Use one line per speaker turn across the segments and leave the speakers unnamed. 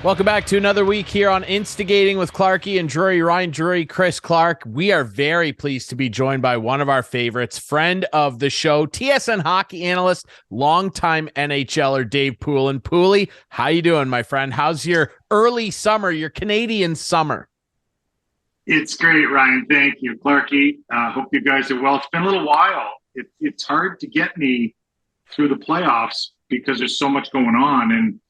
Welcome back to another week here on Instigating with Clarkey and Drury. Ryan Drury, Chris Clark. We are very pleased to be joined by one of our favorites, friend of the show, TSN hockey analyst, longtime NHLer Dave Poulin. Poulin, how you doing, my friend? How's your early summer, your Canadian summer?
It's great, Ryan. Thank you, Clarkey. Hope you guys are well. It's been a little while. It's hard to get me through the playoffs because there's so much going on. And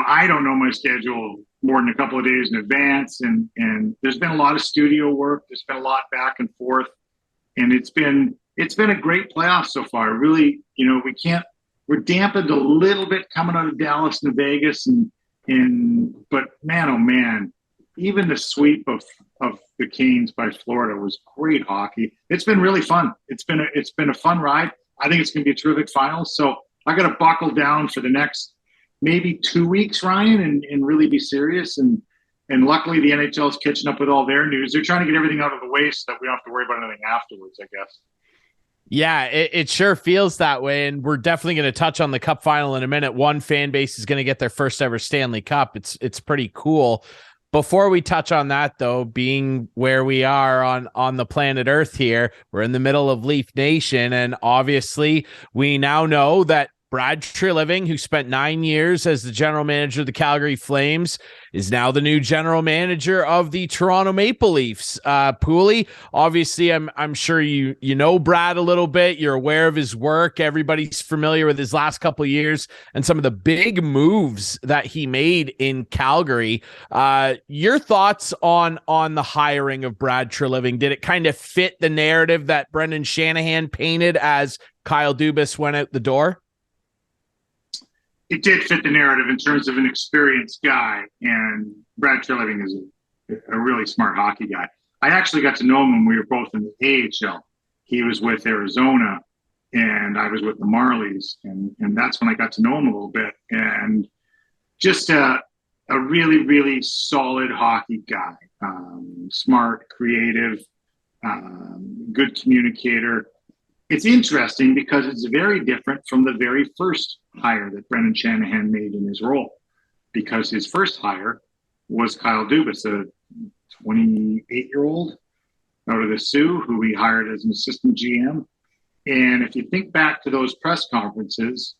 I don't know my schedule more than a couple of days in advance. And there's been a lot of studio work. There's been a lot back and forth. And it's been a great playoff so far. Really, we're dampened a little bit coming out of Dallas and Vegas. But man, oh man, even the sweep of the Canes by Florida was great hockey. It's been really fun. It's been a fun ride. I think it's going to be a terrific final. So I got to buckle down for the next maybe 2 weeks, Ryan, and really be serious. And luckily the NHL is catching up with all their news. They're trying to get everything out of the way so that we don't have to worry about anything afterwards, I guess.
Yeah, it sure feels that way. And we're definitely going to touch on the Cup final in a minute. One fan base is going to get their first ever Stanley Cup. It's pretty cool. Before we touch on that, though, being where we are on the planet Earth here, we're in the middle of Leaf Nation. And obviously we now know that Brad Treliving, who spent 9 years as the general manager of the Calgary Flames, is now the new general manager of the Toronto Maple Leafs. Poulin, obviously, I'm sure you know Brad a little bit. You're aware of his work. Everybody's familiar with his last couple of years and some of the big moves that he made in Calgary. Your thoughts on the hiring of Brad Treliving? Did it kind of fit the narrative that Brendan Shanahan painted as Kyle Dubas went out the door?
It did fit the narrative in terms of an experienced guy, and Brad Treliving is a really smart hockey guy. I actually got to know him when we were both in the AHL. He was with Arizona, and I was with the Marlies, and that's when I got to know him a little bit. And just a really, really solid hockey guy, smart, creative, good communicator. It's interesting because it's very different from the very first hire that Brendan Shanahan made in his role, because his first hire was Kyle Dubas, a 28-year-old out of the Sioux who he hired as an assistant GM. And if you think back to those press conferences,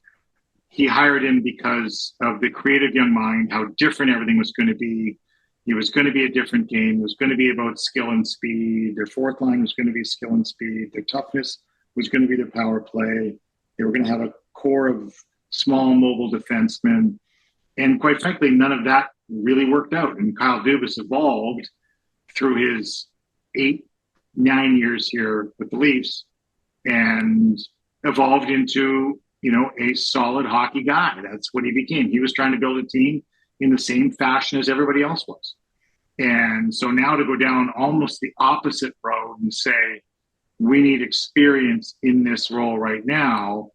he hired him because of the creative young mind, how different everything was going to be. It was going to be a different game. It was going to be about skill and speed. Their fourth line was going to be skill and speed. Their toughness was going to be the power play. They were going to have a core of small, mobile defensemen. And quite frankly, none of that really worked out. And Kyle Dubas evolved through his 8-9 years here with the Leafs and evolved into, a solid hockey guy. That's what he became. He was trying to build a team in the same fashion as everybody else was. And so now to go down almost the opposite road and say, we need experience in this role right now,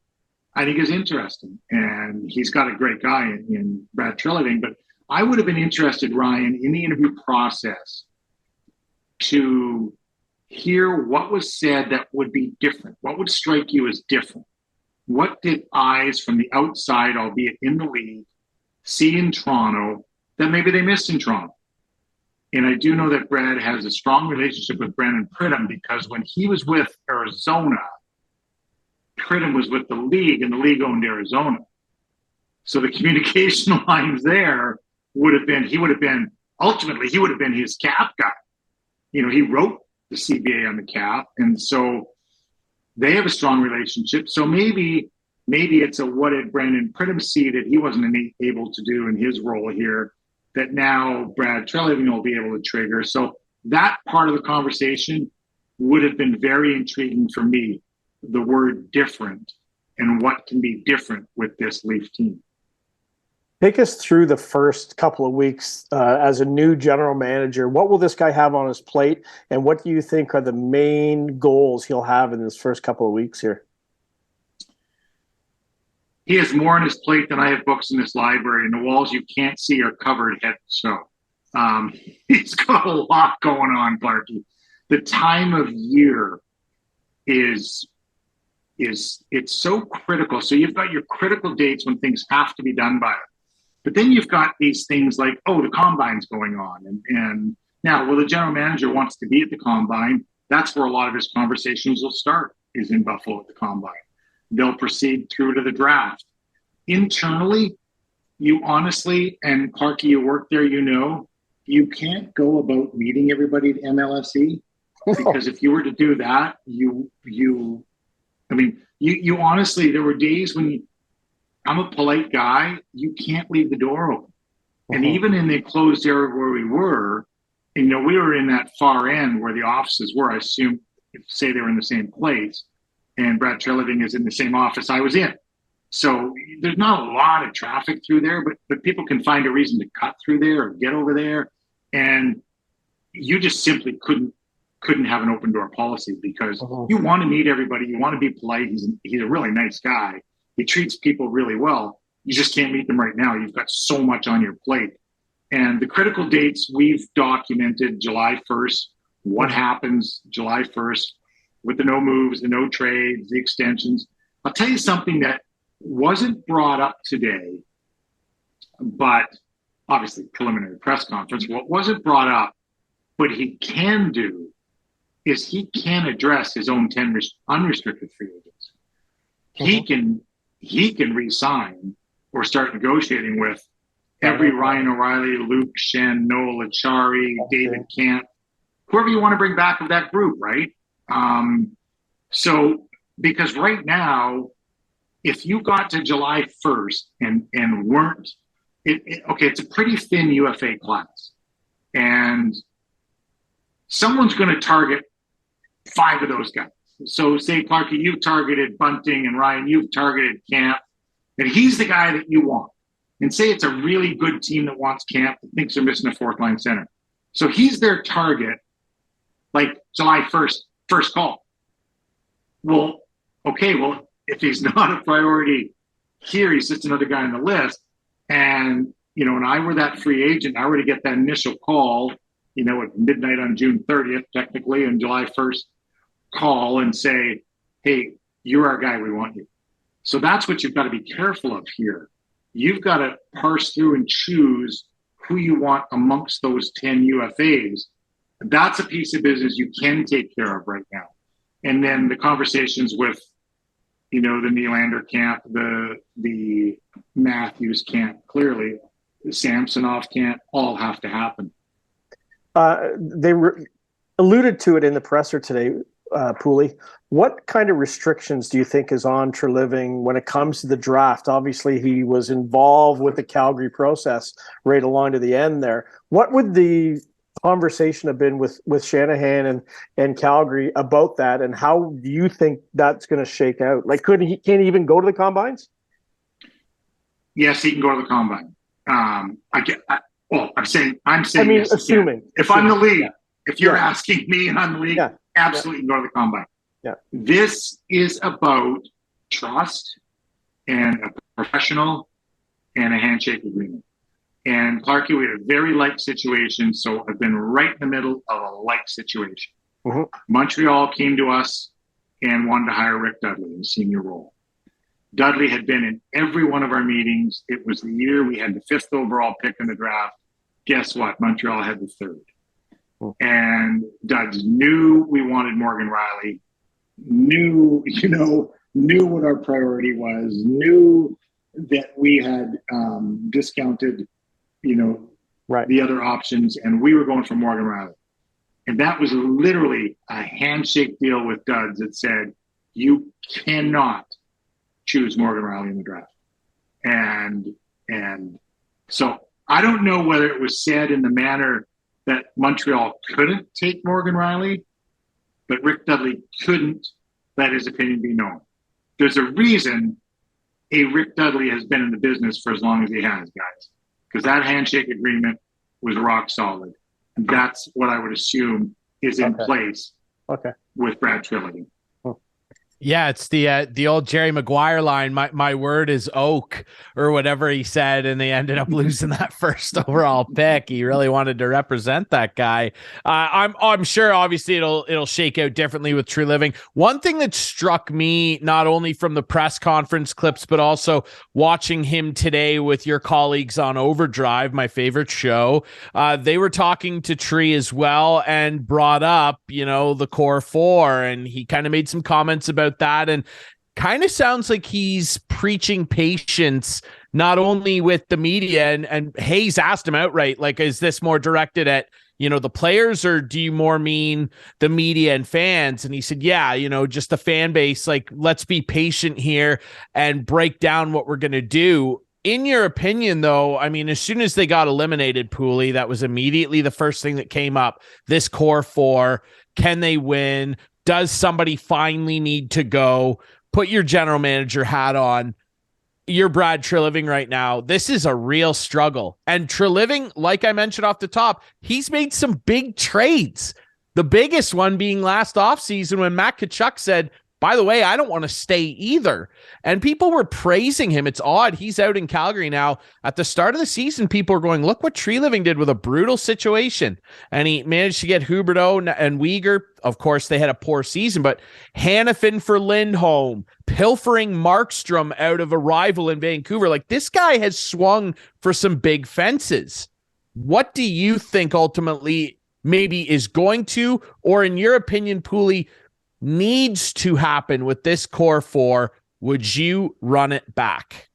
I think is interesting. And he's got a great guy in Brad Treliving. But I would have been interested, Ryan, in the interview process to hear what was said that would be different. What would strike you as different? What did eyes from the outside, albeit in the league, see in Toronto that maybe they missed in Toronto? And I do know that Brad has a strong relationship with Brandon Pridham, because when he was with Arizona, Pridham was with the league, and the league owned Arizona. So the communication lines there ultimately he would have been his cap guy. He wrote the CBA on the cap. And so they have a strong relationship. So maybe it's what did Brandon Pridham see that he wasn't able to do in his role here, that now Brad Treliving will be able to trigger. So that part of the conversation would have been very intriguing for me, the word different and what can be different with this Leaf team.
Take us through the first couple of weeks as a new general manager. What will this guy have on his plate, and what do you think are the main goals he'll have in his first couple of weeks here?
He has more on his plate than I have books in this library, and the walls you can't see are covered head to toe. He's got a lot going on, Clarkey. The time of year is it's so critical. So you've got your critical dates when things have to be done by. But then you've got these things like, oh, the combine's going on. And now, well, the general manager wants to be at the combine. That's where a lot of his conversations will start, is in Buffalo at the combine. They'll proceed through to the draft. Internally, you honestly, and Clarkey, you work there, you can't go about meeting everybody at MLSE, because if you were to do that, you honestly, there were days when I'm a polite guy, you can't leave the door open. And even in the closed area where we were, we were in that far end where the offices were. I assume, say they were in the same place, and Brad Treliving is in the same office I was in. So there's not a lot of traffic through there, but people can find a reason to cut through there or get over there. And you just simply couldn't have an open door policy, because you want to meet everybody. You want to be polite. He's a really nice guy. He treats people really well. You just can't meet them right now. You've got so much on your plate. And the critical dates we've documented: July 1st, what happens July 1st with the no moves, the no trades, the extensions. I'll tell you something that wasn't brought up today, but obviously preliminary press conference. What wasn't brought up, but he can do, is he can address his own 10 unrestricted free agents. He can re-sign or start negotiating with every Ryan O'Reilly, Luke Shen, Noel Achari, David Camp, whoever you want to bring back of that group, right? So, because right now, if you got to July 1st and weren't, it's a pretty thin UFA class, and someone's going to target 5 of those guys. So say, Clarkey, you've targeted Bunting, and Ryan, you've targeted Camp, and he's the guy that you want. And say it's a really good team that wants Camp, that thinks they're missing a fourth line center. So he's their target, like July 1st, first call. Well, if he's not a priority here, he's just another guy on the list. And, when I were that free agent, I were to get that initial call, at midnight on June 30th, technically, and July 1st call and say, hey, you're our guy, we want you. So that's what you've got to be careful of here. You've got to parse through and choose who you want amongst those 10 UFAs. That's a piece of business you can take care of right now. And then the conversations with, the Nylander camp, the Matthews camp, clearly, the Samsonov camp, all have to happen.
They alluded to it in the presser today, Poulin. What kind of restrictions do you think is on Treliving when it comes to the draft? Obviously, he was involved with the Calgary process right along to the end there. What would the conversation have been with Shanahan and Calgary about that, and how do you think that's going to shake out? Like, can't he even go to the combines?
Yes, he can go to the combine. I'm saying. Yes,
assuming.
If I'm the league, if you're asking me and I'm the league, absolutely go to the combine. Yeah. This is about trust and a professional and a handshake agreement. And Clarkey, we had a very light situation, so I've been right in the middle of a light situation. Montreal came to us and wanted to hire Rick Dudley in a senior role. Dudley had been in every one of our meetings. It was the year we had the 5th overall pick in the draft. Guess what? Montreal had the 3rd. And Duds knew we wanted Morgan Riley, knew what our priority was, knew that we had discounted, the other options, and we were going for Morgan Riley. And that was literally a handshake deal with Duds that said, you cannot choose Morgan Riley in the draft. And so I don't know whether it was said in the manner that Montreal couldn't take Morgan Riley, but Rick Dudley couldn't let his opinion be known. There's a reason Rick Dudley has been in the business for as long as he has, guys, because that handshake agreement was rock solid. And that's what I would assume is in place with Brad Treliving.
Yeah, it's the old Jerry Maguire line. My word is oak, or whatever he said, and they ended up losing that first overall pick. He really wanted to represent that guy. I'm sure, obviously, it'll shake out differently with Treliving. One thing that struck me, not only from the press conference clips, but also watching him today with your colleagues on Overdrive, my favorite show, they were talking to Tree as well and brought up, the core four, and he kind of made some comments about that, and kind of sounds like he's preaching patience not only with the media, and Hayes asked him outright, like, is this more directed at the players, or do you more mean the media and fans? And he said, yeah, just the fan base, like, let's be patient here and break down what we're going to do. In your opinion, though, I mean, as soon as they got eliminated, Poulin, that was immediately the first thing that came up. This core four, can they win? Does somebody finally need to go? Put your general manager hat on. You're Brad Treliving right now. This is a real struggle. And Treliving, like I mentioned off the top, he's made some big trades. The biggest one being last offseason when Matt Tkachuk said, by the way, I don't want to stay either. And people were praising him. It's odd. He's out in Calgary now. At the start of the season, people are going, look what Treliving did with a brutal situation. And he managed to get Huberdeau and Weegar. Of course, they had a poor season, but Hannafin for Lindholm, pilfering Markstrom out of a rival in Vancouver. Like, this guy has swung for some big fences. What do you think ultimately maybe is going to, or in your opinion, Poulin, needs to happen with this core four? Would you run it back?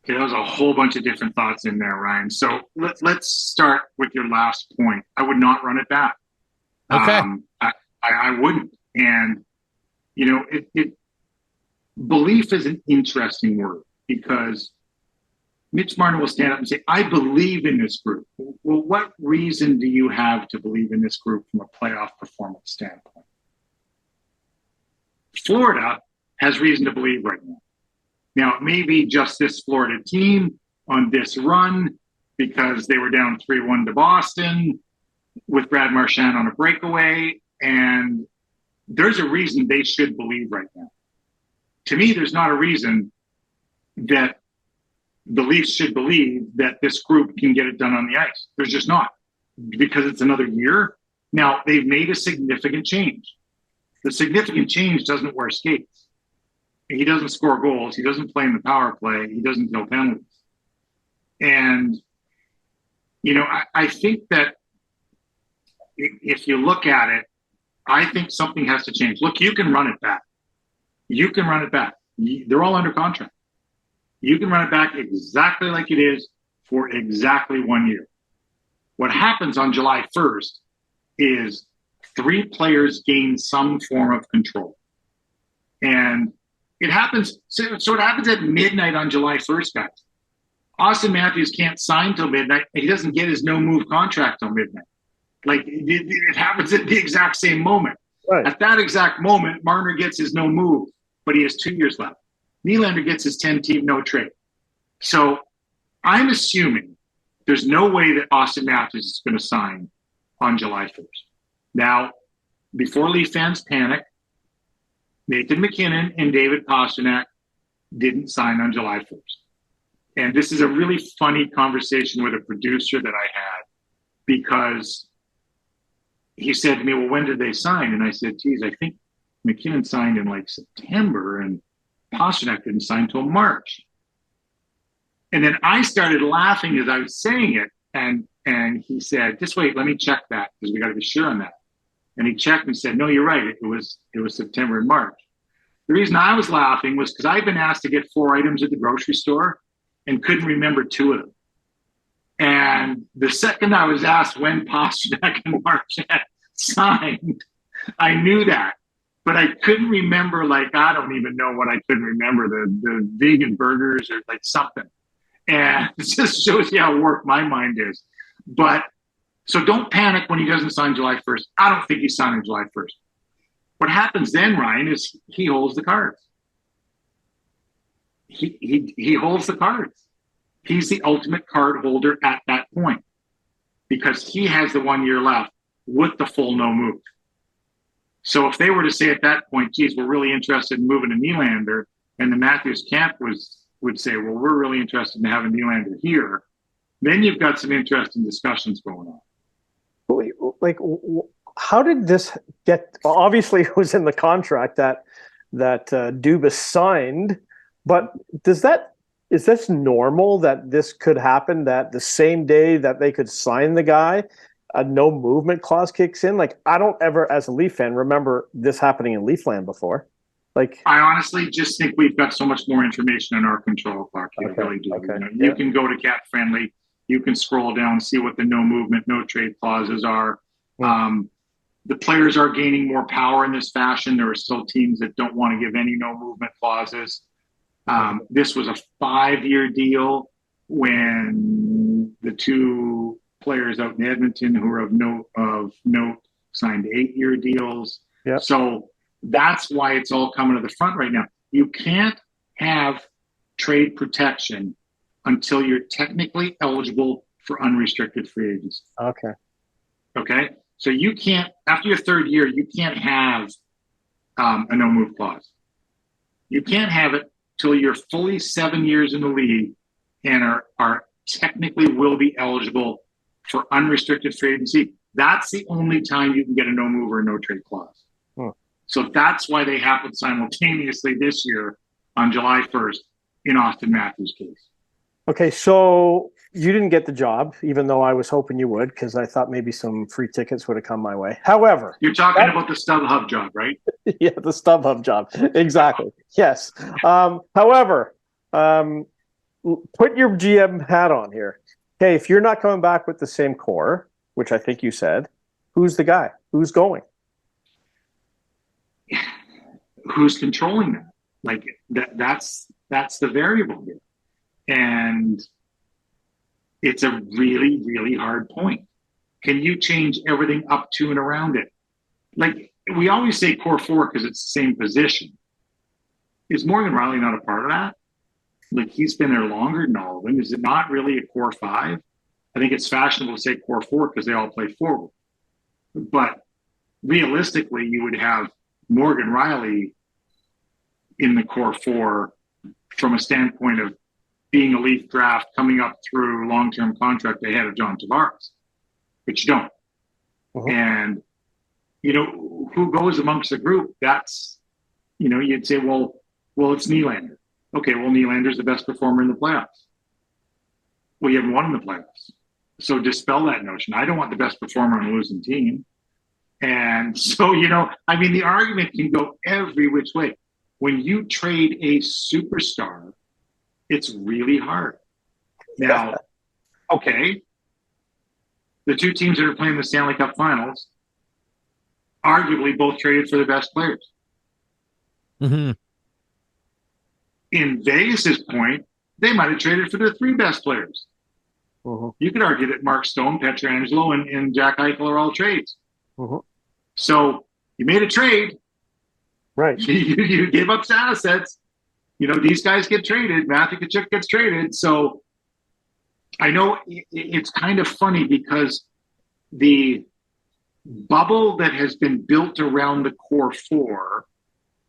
Okay, there was a whole bunch of different thoughts in there, Ryan. So let's start with your last point. I would not run it back.
Okay.
I wouldn't. And, belief is an interesting word, because Mitch Marner will stand up and say, I believe in this group. Well, what reason do you have to believe in this group from a playoff performance standpoint? Florida has reason to believe right now. Now, it may be just this Florida team on this run because they were down 3-1 to Boston with Brad Marchand on a breakaway, and there's a reason they should believe right now. To me, there's not a reason that the Leafs should believe that this group can get it done on the ice. There's just not, because it's another year. Now, they've made a significant change. The significant change doesn't wear skates. He doesn't score goals. He doesn't play in the power play. He doesn't kill penalties. And, I think that if you look at it, I think something has to change. Look, you can run it back. They're all under contract. You can run it back exactly like it is for exactly 1 year. What happens on July 1st is 3 players gain some form of control. And it happens, so it happens at midnight on July 1st, guys. Auston Matthews can't sign till midnight. He doesn't get his no-move contract till midnight. Like, it happens at the exact same moment. Right. At that exact moment, Marner gets his no-move, but he has 2 years left. Nylander gets his 10-team no trade. So I'm assuming there's no way that Auston Matthews is going to sign on July 1st. Now, before Leaf fans panic, Nathan McKinnon and David Pastrnak didn't sign on July 1st. And this is a really funny conversation with a producer that I had, because he said to me, well, when did they sign? And I said, geez, I think McKinnon signed in like September, and Pastrnak didn't sign until March. And then I started laughing as I was saying it. And he said, just wait, let me check that, because we got to be sure on that. And he checked and said, no, you're right. It was September and March. The reason I was laughing was because I've been asked to get 4 items at the grocery store and couldn't remember 2 of them. And the second I was asked when Pastrnak and Marchand signed, I knew that. But I couldn't remember, like, I don't even know what I couldn't remember, the vegan burgers or like something. And it just shows you how warped my mind is. But so don't panic when he doesn't sign July 1st. I don't think he's signing July 1st. What happens then, Ryan, is he holds the cards. He holds the cards. He's the ultimate card holder at that point, because he has the 1 year left with the full no move. So if they were to say at that point, geez, we're really interested in moving to Nylander, and the Matthews camp would say, well, we're really interested in having Nylander here, then you've got some interesting discussions going on.
Like, how did this get? Obviously, it was in the contract that Dubas signed, but is this normal that this could happen? That the same day that they could sign the guy, a no movement clause kicks in? Like, I don't ever, as a Leaf fan, remember this happening in Leafland before. Like,
I honestly just think we've got so much more information in our control, Clarkey.
Okay,
I really do.
okay,
You can go to Cat Friendly. You can scroll down, see what the no movement, no trade clauses are. The players are gaining more power in this fashion. There are still teams that don't want to give any no movement clauses. This was a 5-year deal when the two players out in Edmonton who are of note signed 8-year deals.
Yep.
So that's why it's all coming to the front right now. You can't have trade protection until you're technically eligible for unrestricted free agency. Okay. So you can't, after your 3rd year, you can't have a no move clause. You can't have it till you're fully 7 years in the league and are technically will be eligible for unrestricted free agency. That's the only time you can get a no move or a no trade clause. So that's why they happened simultaneously this year on July 1st in Auston Matthews' case.
Okay, so you didn't get the job, even though I was hoping you would, because I thought maybe some free tickets would have come my way. However,
you're talking about the StubHub job, right?
Yeah, the StubHub job. Exactly. Yes. However, put your GM hat on here. Okay, if you're not coming back with the same core, which I think you said, who's the guy? Who's going?
Who's controlling that? Like that's the variable here. And it's a really, really hard point. Can you change everything up to and around it? Like we always say core 4 because it's the same position. Is Morgan Rielly not a part of that? Like he's been there longer than all of them. Is it not really a core 5? I think it's fashionable to say core 4 because they all play forward. But realistically, you would have Morgan Rielly in the core 4 from a standpoint of being a Leaf draft coming up through long-term contract ahead of John Tavares, but you don't. And, who goes amongst the group? That's, you'd say, well, it's Nylander. Okay, well, Nylander's the best performer in the playoffs. Well, you haven't won in the playoffs. So dispel that notion. I don't want the best performer on a losing team. And so, the argument can go every which way. When you trade a superstar, it's really hard. Now, okay, the two teams that are playing the Stanley Cup Finals arguably both traded for the best players.
Mm-hmm.
In Vegas's point, they might have traded for their 3 best players. You could argue that Mark Stone, Pietrangelo, and Jack Eichel are all trades. So you made a trade.
Right.
You gave up assets. These guys get traded. Matthew Tkachuk gets traded. So I know it's kind of funny because the bubble that has been built around the core 4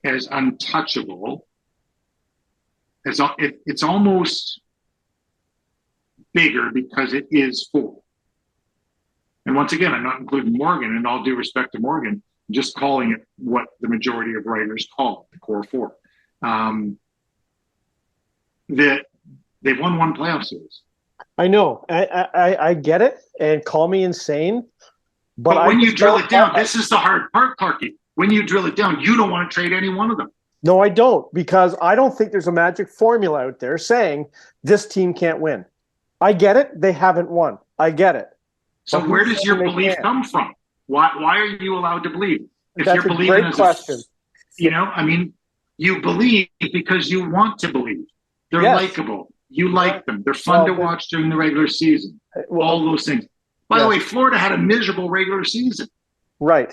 as untouchable, it's almost bigger because it is 4. And once again, I'm not including Morgan, and all due respect to Morgan, I'm just calling it what the majority of writers call it, the core 4. That they've won 1 playoff series.
I know. I get it, and call me insane.
But when you drill it down, this is the hard part, Clarkey. When you drill it down, you don't want to trade any one of them.
No, I don't, because I don't think there's a magic formula out there saying this team can't win. I get it. They haven't won. I get it.
So where does your belief come from? Why are you allowed to believe? If
That's
you're
a
believing
great question.
You believe because you want to believe. They're likable. You like them. They're fun to watch during the regular season. All those things. By the way, Florida had a miserable regular season.
Right.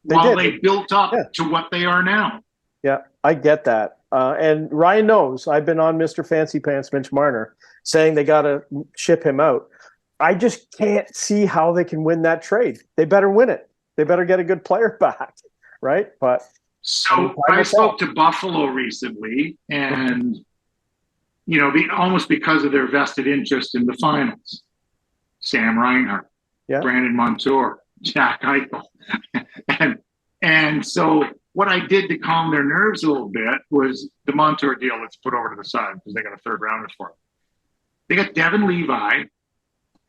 They built up to what they are now.
Yeah, I get that. And Ryan knows I've been on Mr. Fancy Pants Mitch Marner saying they got to ship him out. I just can't see how they can win that trade. They better win it. They better get a good player back. right? But
so I spoke to Buffalo recently, and almost because of their vested interest in the finals, Sam Reinhart, Brandon Montour, Jack Eichel, and so what I did to calm their nerves a little bit was the Montour deal. Let's put over to the side because they got a third rounder for it. They got Devin Levi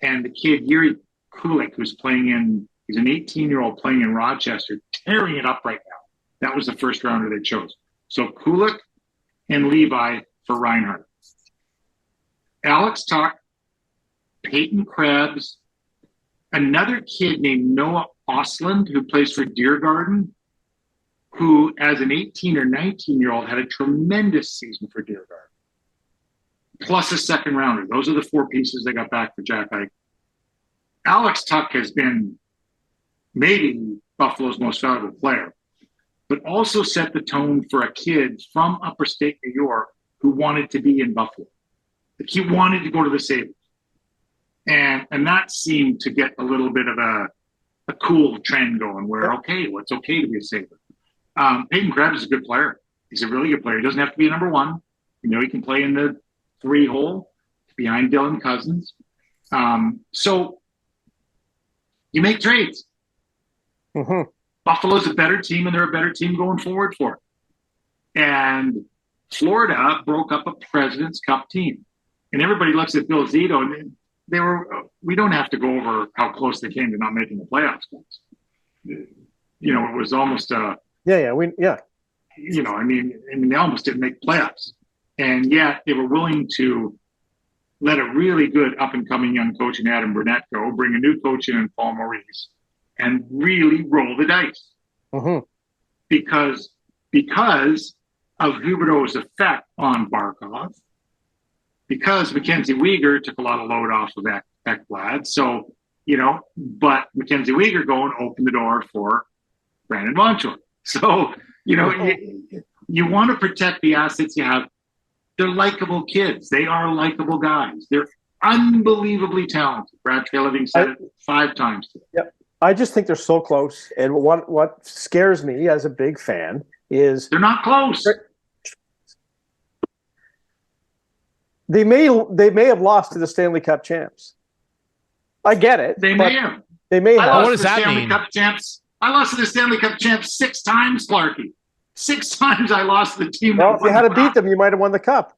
and the kid Yuri Kulik, who's he's an 18-year-old playing in Rochester, tearing it up right now. That was the first rounder they chose. So Kulik and Levi for Reinhart. Alex Tuck, Peyton Krebs, another kid named Noah Ostlund, who plays for Diergarten, who as an 18 or 19-year-old had a tremendous season for Diergarten, plus a second rounder. Those are the four pieces they got back for Jack Eichel. Alex Tuck has been maybe Buffalo's most valuable player, but also set the tone for a kid from upper state New York who wanted to be in Buffalo. Like he wanted to go to the Sabres. And that seemed to get a little bit of a cool trend going where, it's okay to be a Sabre. Peyton Krebs is a good player. He's a really good player. He doesn't have to be a number one. He can play in the 3-hole behind Dylan Cousins. So you make trades.
Mm-hmm.
Buffalo's a better team, and they're a better team going forward for it. And Florida broke up a President's Cup team. And everybody looks at Bill Zito, and we don't have to go over how close they came to not making the playoffs. It was almost they almost didn't make playoffs. And yet they were willing to let a really good up-and-coming young coach in Adam Burnett go, bring a new coach in Paul Maurice, and really roll the dice.
Mm-hmm.
Because of Huberdeau's effect on Barkov, because Mackenzie Weegar took a lot of load off of Ekblad. So, but Mackenzie Weegar going opened the door for Brandon Montour. So, you want to protect the assets you have. They're likable kids. They are likable guys. They're unbelievably talented. Brad Treliving said it 5 times today.
Yep. I just think they're so close. And what scares me as a big fan is
they're not close.
They may have lost to the Stanley Cup champs. I get it.
They may have.
They may have.
What does that mean?
I lost to the Stanley Cup champs 6 times, Clarkey. 6 times I lost to the team.
Well, if you had to beat them, you might have won the cup.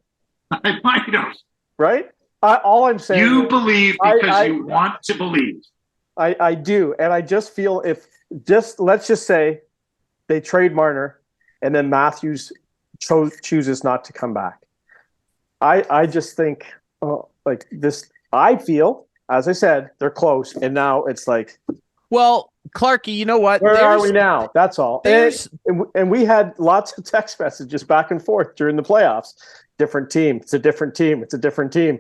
I might have.
Right? All I'm saying
you believe because you want to believe.
I do. And I just feel let's just say they trade Marner and then Matthews chooses not to come back. I just think like this. I feel, as I said, they're close, and now it's like,
well, Clarkey, you know what?
Where are we now? That's all. And we had lots of text messages back and forth during the playoffs. Different team. It's a different team. It's a different team.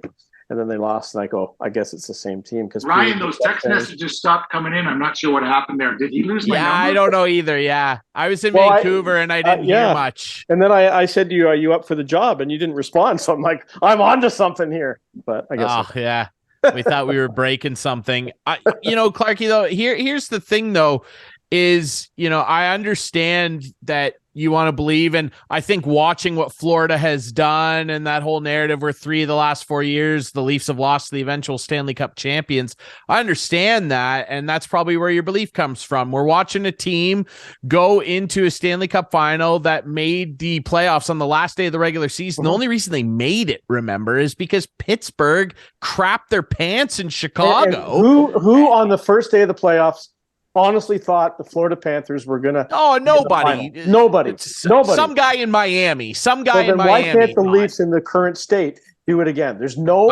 And then they lost, and I go, I guess it's the same team. Because
Ryan, those text messages stopped coming in. I'm not sure what happened there. Did he lose my number?
I don't know either. Yeah, I was in Vancouver and I didn't hear much.
And then I said to you, "Are you up for the job?" And you didn't respond. So I'm like, I'm onto something here. But I guess.
Yeah, we thought we were breaking something. Clarkey, though. Here's the thing, though, is I understand that you want to believe, and I think watching what Florida has done and that whole narrative where 3 of the last 4 years the Leafs have lost to the eventual Stanley Cup champions, I understand that, and that's probably where your belief comes from. We're watching a team go into a Stanley Cup final that made the playoffs on the last day of the regular season. The only reason they made it, remember, is because Pittsburgh crapped their pants in Chicago.
And who on the first day of the playoffs honestly thought the Florida Panthers were going to...
Oh, nobody.
Nobody.
Some guy in Miami.
Why can't the Leafs in the current state do it again? There's no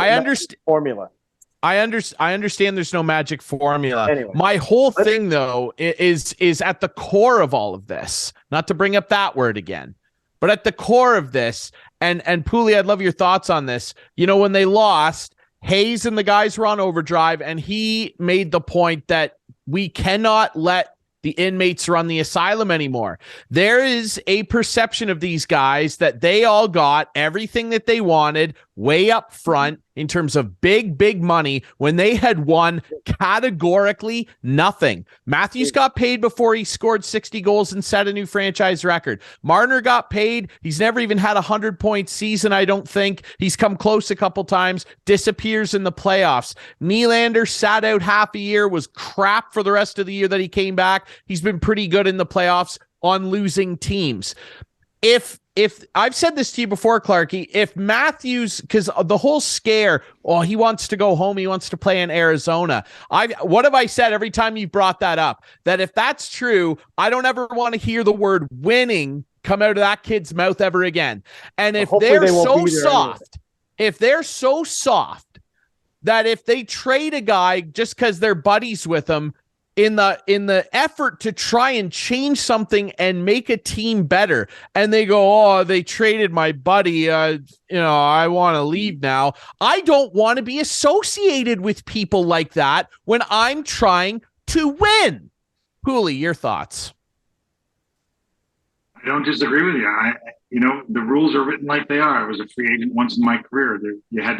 formula.
I understand there's no magic formula.
Anyway,
my whole thing, though, is at the core of all of this, not to bring up that word again, but at the core of this, and Poulin, I'd love your thoughts on this. When they lost, Hayes and the guys were on overdrive, and he made the point that we cannot let the inmates run the asylum anymore. There is a perception of these guys that they all got everything that they wanted way up front in terms of big money when they had won categorically nothing. Matthews got paid before he scored 60 goals and set a new franchise record. Marner got paid. He's never even had a 100-point season, I don't think. He's come close a couple times, disappears in the playoffs. Nylander sat out half a year, was crap for the rest of the year that he came back. He's been pretty good in the playoffs on losing teams. If I've said this to you before, Clarkey, if Matthews, because the whole scare, he wants to go home, he wants to play in Arizona. What have I said every time you've brought that up? That if that's true, I don't ever want to hear the word winning come out of that kid's mouth ever again. And if they're so soft, that if they trade a guy just because they're buddies with him, in the effort to try and change something and make a team better, and they go, they traded my buddy, I want to leave now. I don't want to be associated with people like that when I'm trying to win. Poulin, your thoughts?
I don't disagree with you. The rules are written like they are. I was a free agent once in my career. You had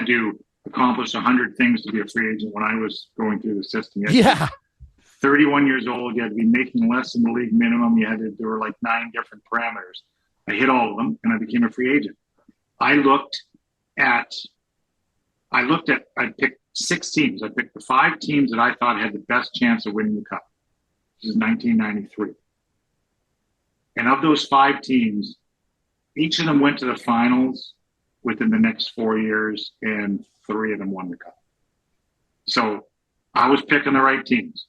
to accomplish 100 things to be a free agent when I was going through the system.
Yeah.
31 years old, you had to be making less than the league minimum. There were like 9 different parameters. I hit all of them and I became a free agent. I picked 6 teams. I picked the 5 teams that I thought had the best chance of winning the cup. This is 1993. And of those 5 teams, each of them went to the finals within the next 4 years, and 3 of them won the cup. So I was picking the right teams.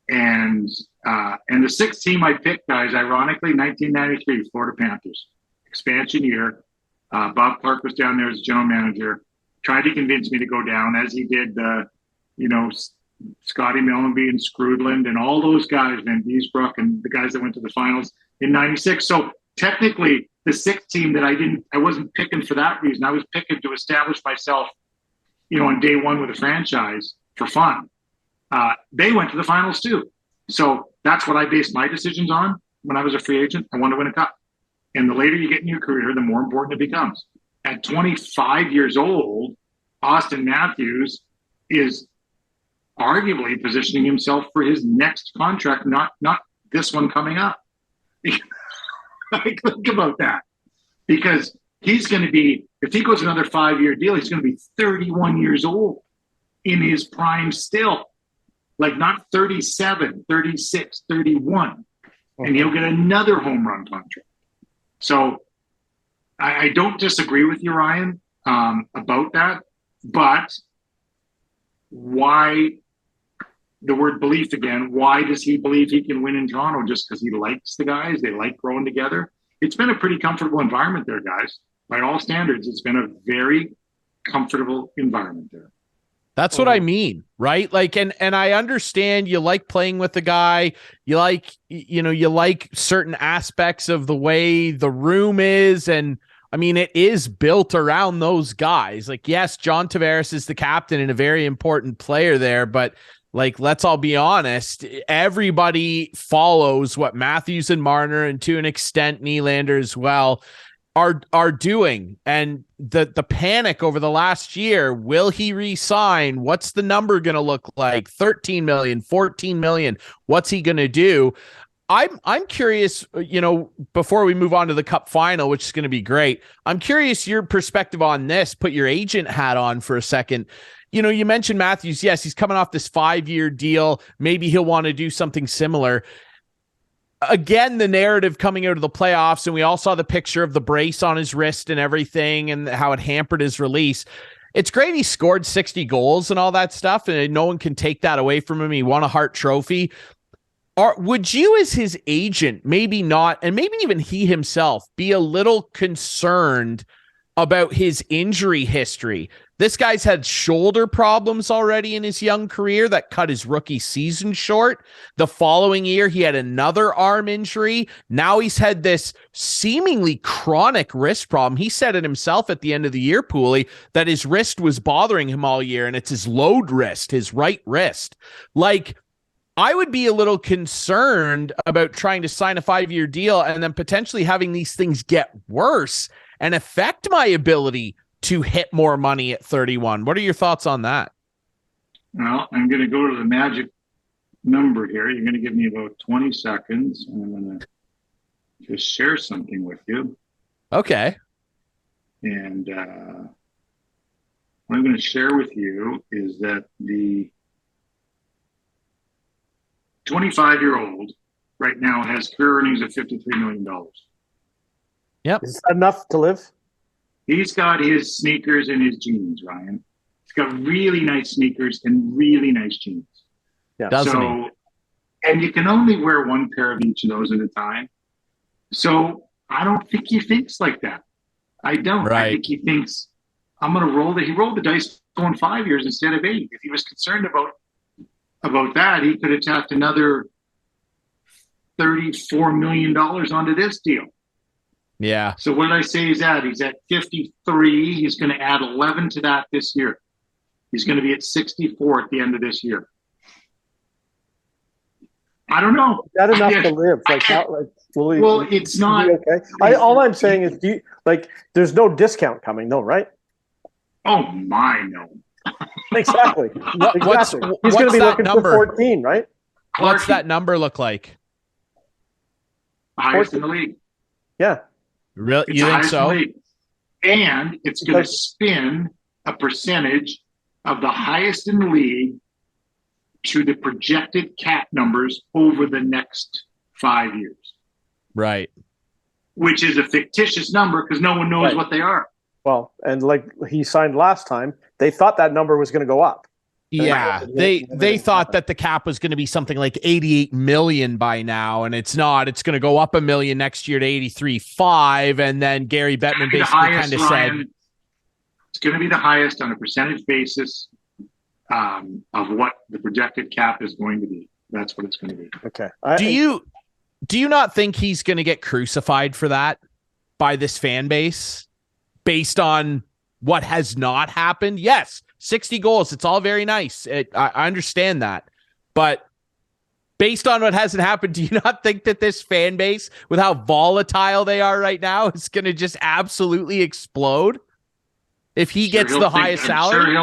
And the 6th team I picked, guys, ironically, 1993, Florida Panthers. Expansion year. Bob Clark was down there as general manager. Tried to convince me to go down, as he did, Scotty Millenby and Scrudland and all those guys, Van Beesbrook and the guys that went to the finals in 96. So technically, the 6th team that I wasn't picking for that reason. I was picking to establish myself, on day one with a franchise for fun. They went to the finals too. So that's what I based my decisions on when I was a free agent. I wanted to win a cup. And the later you get in your career, the more important it becomes. At 25 years old, Auston Matthews is arguably positioning himself for his next contract, not this one coming up. Think about that, because he's going to be, if he goes another 5-year deal, he's going to be 31 years old in his prime still, like not 37, 36, 31, and he'll get another home run contract. So I don't disagree with you, Ryan, about that, but why the word belief again? Why does he believe he can win in Toronto? Just because he likes the guys? They like growing together? It's been a pretty comfortable environment there, guys. By all standards, it's been a very comfortable environment there.
That's what I mean, right? Like, and I understand you like playing with the guy. You like, you like certain aspects of the way the room is. And I mean, it is built around those guys. Like, yes, John Tavares is the captain and a very important player there, but like, let's all be honest, everybody follows what Matthews and Marner, and to an extent Nylander as well, are doing. And the panic over the last year, will he re-sign? What's the number going to look like? 13 million, 14 million. What's he going to do? I'm curious, before we move on to the cup final, which is going to be great, I'm curious your perspective on this. Put your agent hat on for a second. You mentioned Matthews. Yes, he's coming off this 5-year deal. Maybe he'll want to do something similar. Again, the narrative coming out of the playoffs, and we all saw the picture of the brace on his wrist and everything and how it hampered his release. It's great he scored 60 goals and all that stuff, and no one can take that away from him. He won a Hart Trophy. Would you, as his agent, maybe not, and maybe even he himself, be a little concerned about his injury history? This guy's had shoulder problems already in his young career that cut his rookie season short. The following year, he had another arm injury. Now he's had this seemingly chronic wrist problem. He said it himself at the end of the year, Poulin, that his wrist was bothering him all year, and it's his load wrist, his right wrist. Like, I would be a little concerned about trying to sign a 5-year deal and then potentially having these things get worse and affect my ability to hit more money at 31. What are your thoughts on that?
Well, I'm going to go to the magic number here. You're going to give me about 20 seconds. I'm going to just share something with you.
Okay.
And what I'm going to share with you is that the 25-year-old right now has career earnings of $53 million.
Yep.
Is that enough to live?
He's got his sneakers and his jeans, Ryan. He's got really nice sneakers and really nice jeans.
Yeah.
Doesn't he?
And you can only wear one pair of each of those at a time. So I don't think he thinks like that. I don't.
Right.
I think he thinks, I'm going to roll he rolled the dice going 5 years instead of 8. If he was concerned about that, he could have tacked another $34 million onto this deal.
Yeah.
So what did I say he's at? He's at 53. He's going to add 11 to that this year. He's going to be at 64 at the end of this year. I don't know.
Is that enough to live? Like,
it's not.
Okay. All I'm saying is, there's no discount coming, though, right?
Oh my, no.
Exactly.
What's
He's going to be looking
number?
for 14, right?
What's that number look like?
Highest in the league.
Yeah.
Really? You think so?
And it's going to spin a percentage of the highest in the league to the projected cap numbers over the next 5 years.
Right.
Which is a fictitious number because no one knows what they are.
Well, and like he signed last time, they thought that number was going to go up.
Yeah, they thought that the cap was going to be something like 88 million by now, and it's not. It's going to go up $1 million next year to 83.5, and then Gary Bettman basically kind of said
it's going to be the highest on a percentage basis of what the projected cap is going to be. That's what it's going to be.
Okay.
Do you not think he's going to get crucified for that by this fan base based on what has not happened? Yes. 60 goals. It's all very nice. I understand that. But based on what hasn't happened, do you not think that this fan base, with how volatile they are right now, is going to just absolutely explode if he gets the highest salary?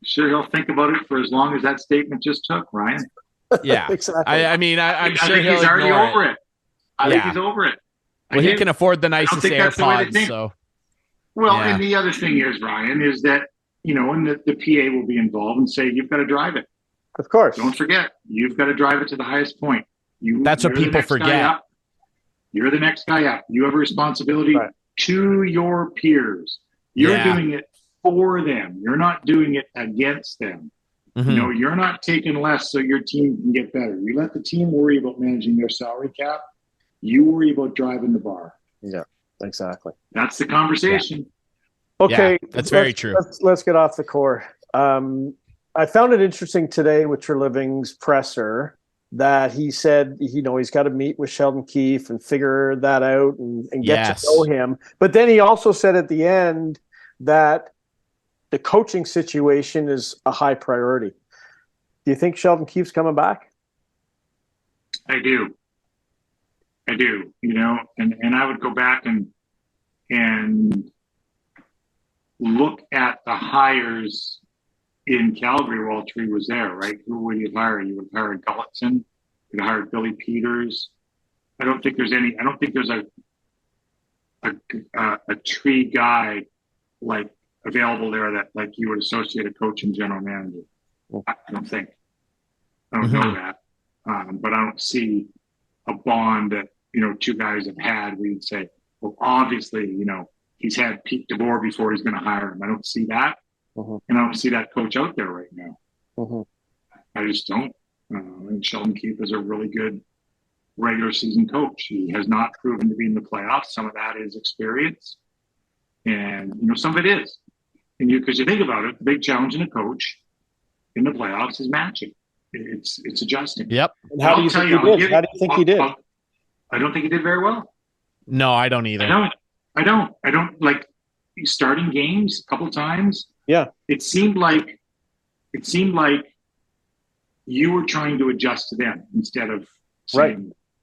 Sure, he'll think about it for as long as that statement just took, Ryan.
Yeah.
Exactly.
I'm sure
think he's already over it. I think he's over it.
Well, he can afford the nicest AirPods. So.
Well, and the other thing is, Ryan, is that, and the PA will be involved and say, you've got to drive it.
Of course.
Don't forget, you've got to drive it to the highest point.
That's what people forget.
You're the next guy up. You have a responsibility to your peers. You're doing it for them. You're not doing it against them.
Mm-hmm.
You're not taking less so your team can get better. You let the team worry about managing their salary cap. You worry about driving the bar.
Yeah, exactly.
That's the conversation.
Yeah. Okay,
that's very true.
Let's get off the core. I found it interesting today with Treliving's presser that he said, he's got to meet with Sheldon Keefe and figure that out and get to know him. But then he also said at the end that the coaching situation is a high priority. Do you think Sheldon Keefe's coming back?
I do. And I would go back and look at the hires in Calgary while Tree was there, right? Who would you hire? You would have hired Hudson. You'd have hired Billy Peters. I don't think there's a Tree guy like available there that like you would associate a coach and general manager. I don't think. I don't know that. But I don't see a bond that, two guys have had. We'd say, well, obviously, he's had Pete DeBoer before he's going to hire him. I don't see that. And I don't see that coach out there right now. I just don't. And Sheldon Keefe is a really good regular season coach. He has not proven to be in the playoffs. Some of that is experience. And, some of it is. And because you think about it, the big challenge in a coach in the playoffs is matching. It's adjusting.
Yep.
And how do you think he did? How do you think he did?
I don't think he did very well.
No, I don't either.
I don't like starting games a couple times.
Yeah.
It seemed like you were trying to adjust to them instead of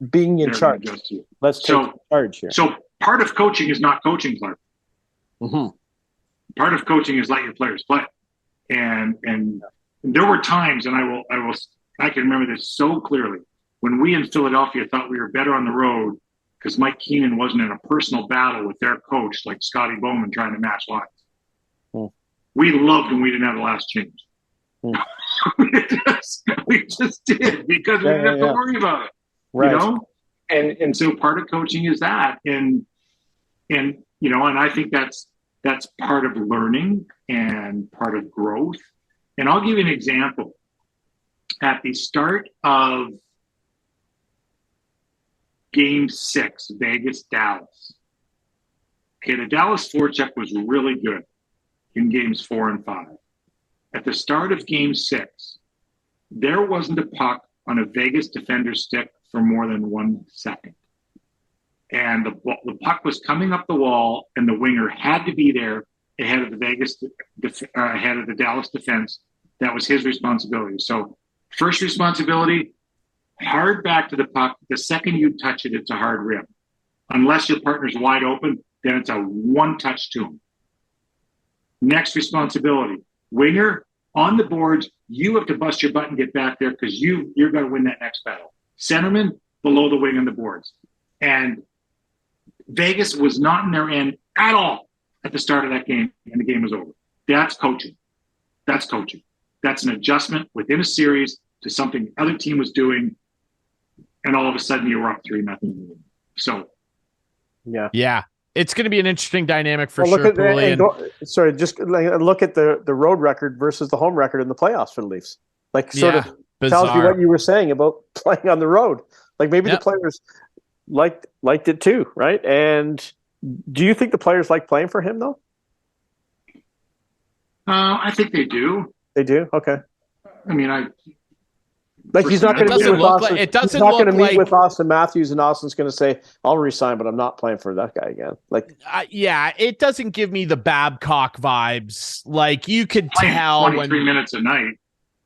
being in charge.
To you.
Let's take charge here.
So part of coaching is not coaching, Clark.
Mm-hmm.
Part of coaching is let your players play. And there were times, and I can remember this so clearly, when we in Philadelphia thought we were better on the road because Mike Keenan wasn't in a personal battle with their coach like Scotty Bowman trying to match lines.
Mm.
We loved when we didn't have the last change.
Mm.
we just did because we didn't have to worry about it.
Right.
You know? And so part of coaching is that. And you know, and I think that's part of learning and part of growth. And I'll give you an example. At the start of Game 6, Vegas-Dallas. Okay, the Dallas forecheck was really good in Games 4 and 5. At the start of Game 6, there wasn't a puck on a Vegas defender's stick for more than 1 second. And the puck was coming up the wall, and the winger had to be there ahead of ahead of the Dallas defense. That was his responsibility. So first responsibility, hard back to the puck. The second you touch it, it's a hard rim. Unless your partner's wide open, then it's a one touch to him. Next responsibility, winger on the boards. You have to bust your butt and get back there because you're going to win that next battle. Centerman below the wing on the boards. And Vegas was not in their end at all at the start of that game, and the game was over. That's coaching. That's coaching. That's an adjustment within a series to something the other team was doing, and all of a sudden you were up 3-0. So,
yeah, it's going to be an interesting dynamic for sure.
Just look at the road record versus the home record in the playoffs for the Leafs. Like, sort of tells you what you were saying about playing on the road. Like, maybe the players liked it too, right? And do you think the players like playing for him though?
I think they do.
They do. Okay.
I mean,
he's not going to meet with Auston.
It doesn't
he's not going to
look
meet with Auston Matthews, and Auston's going to say, "I'll resign, but I'm not playing for that guy again." Like,
it doesn't give me the Babcock vibes. Like, you could tell
23 minutes a night.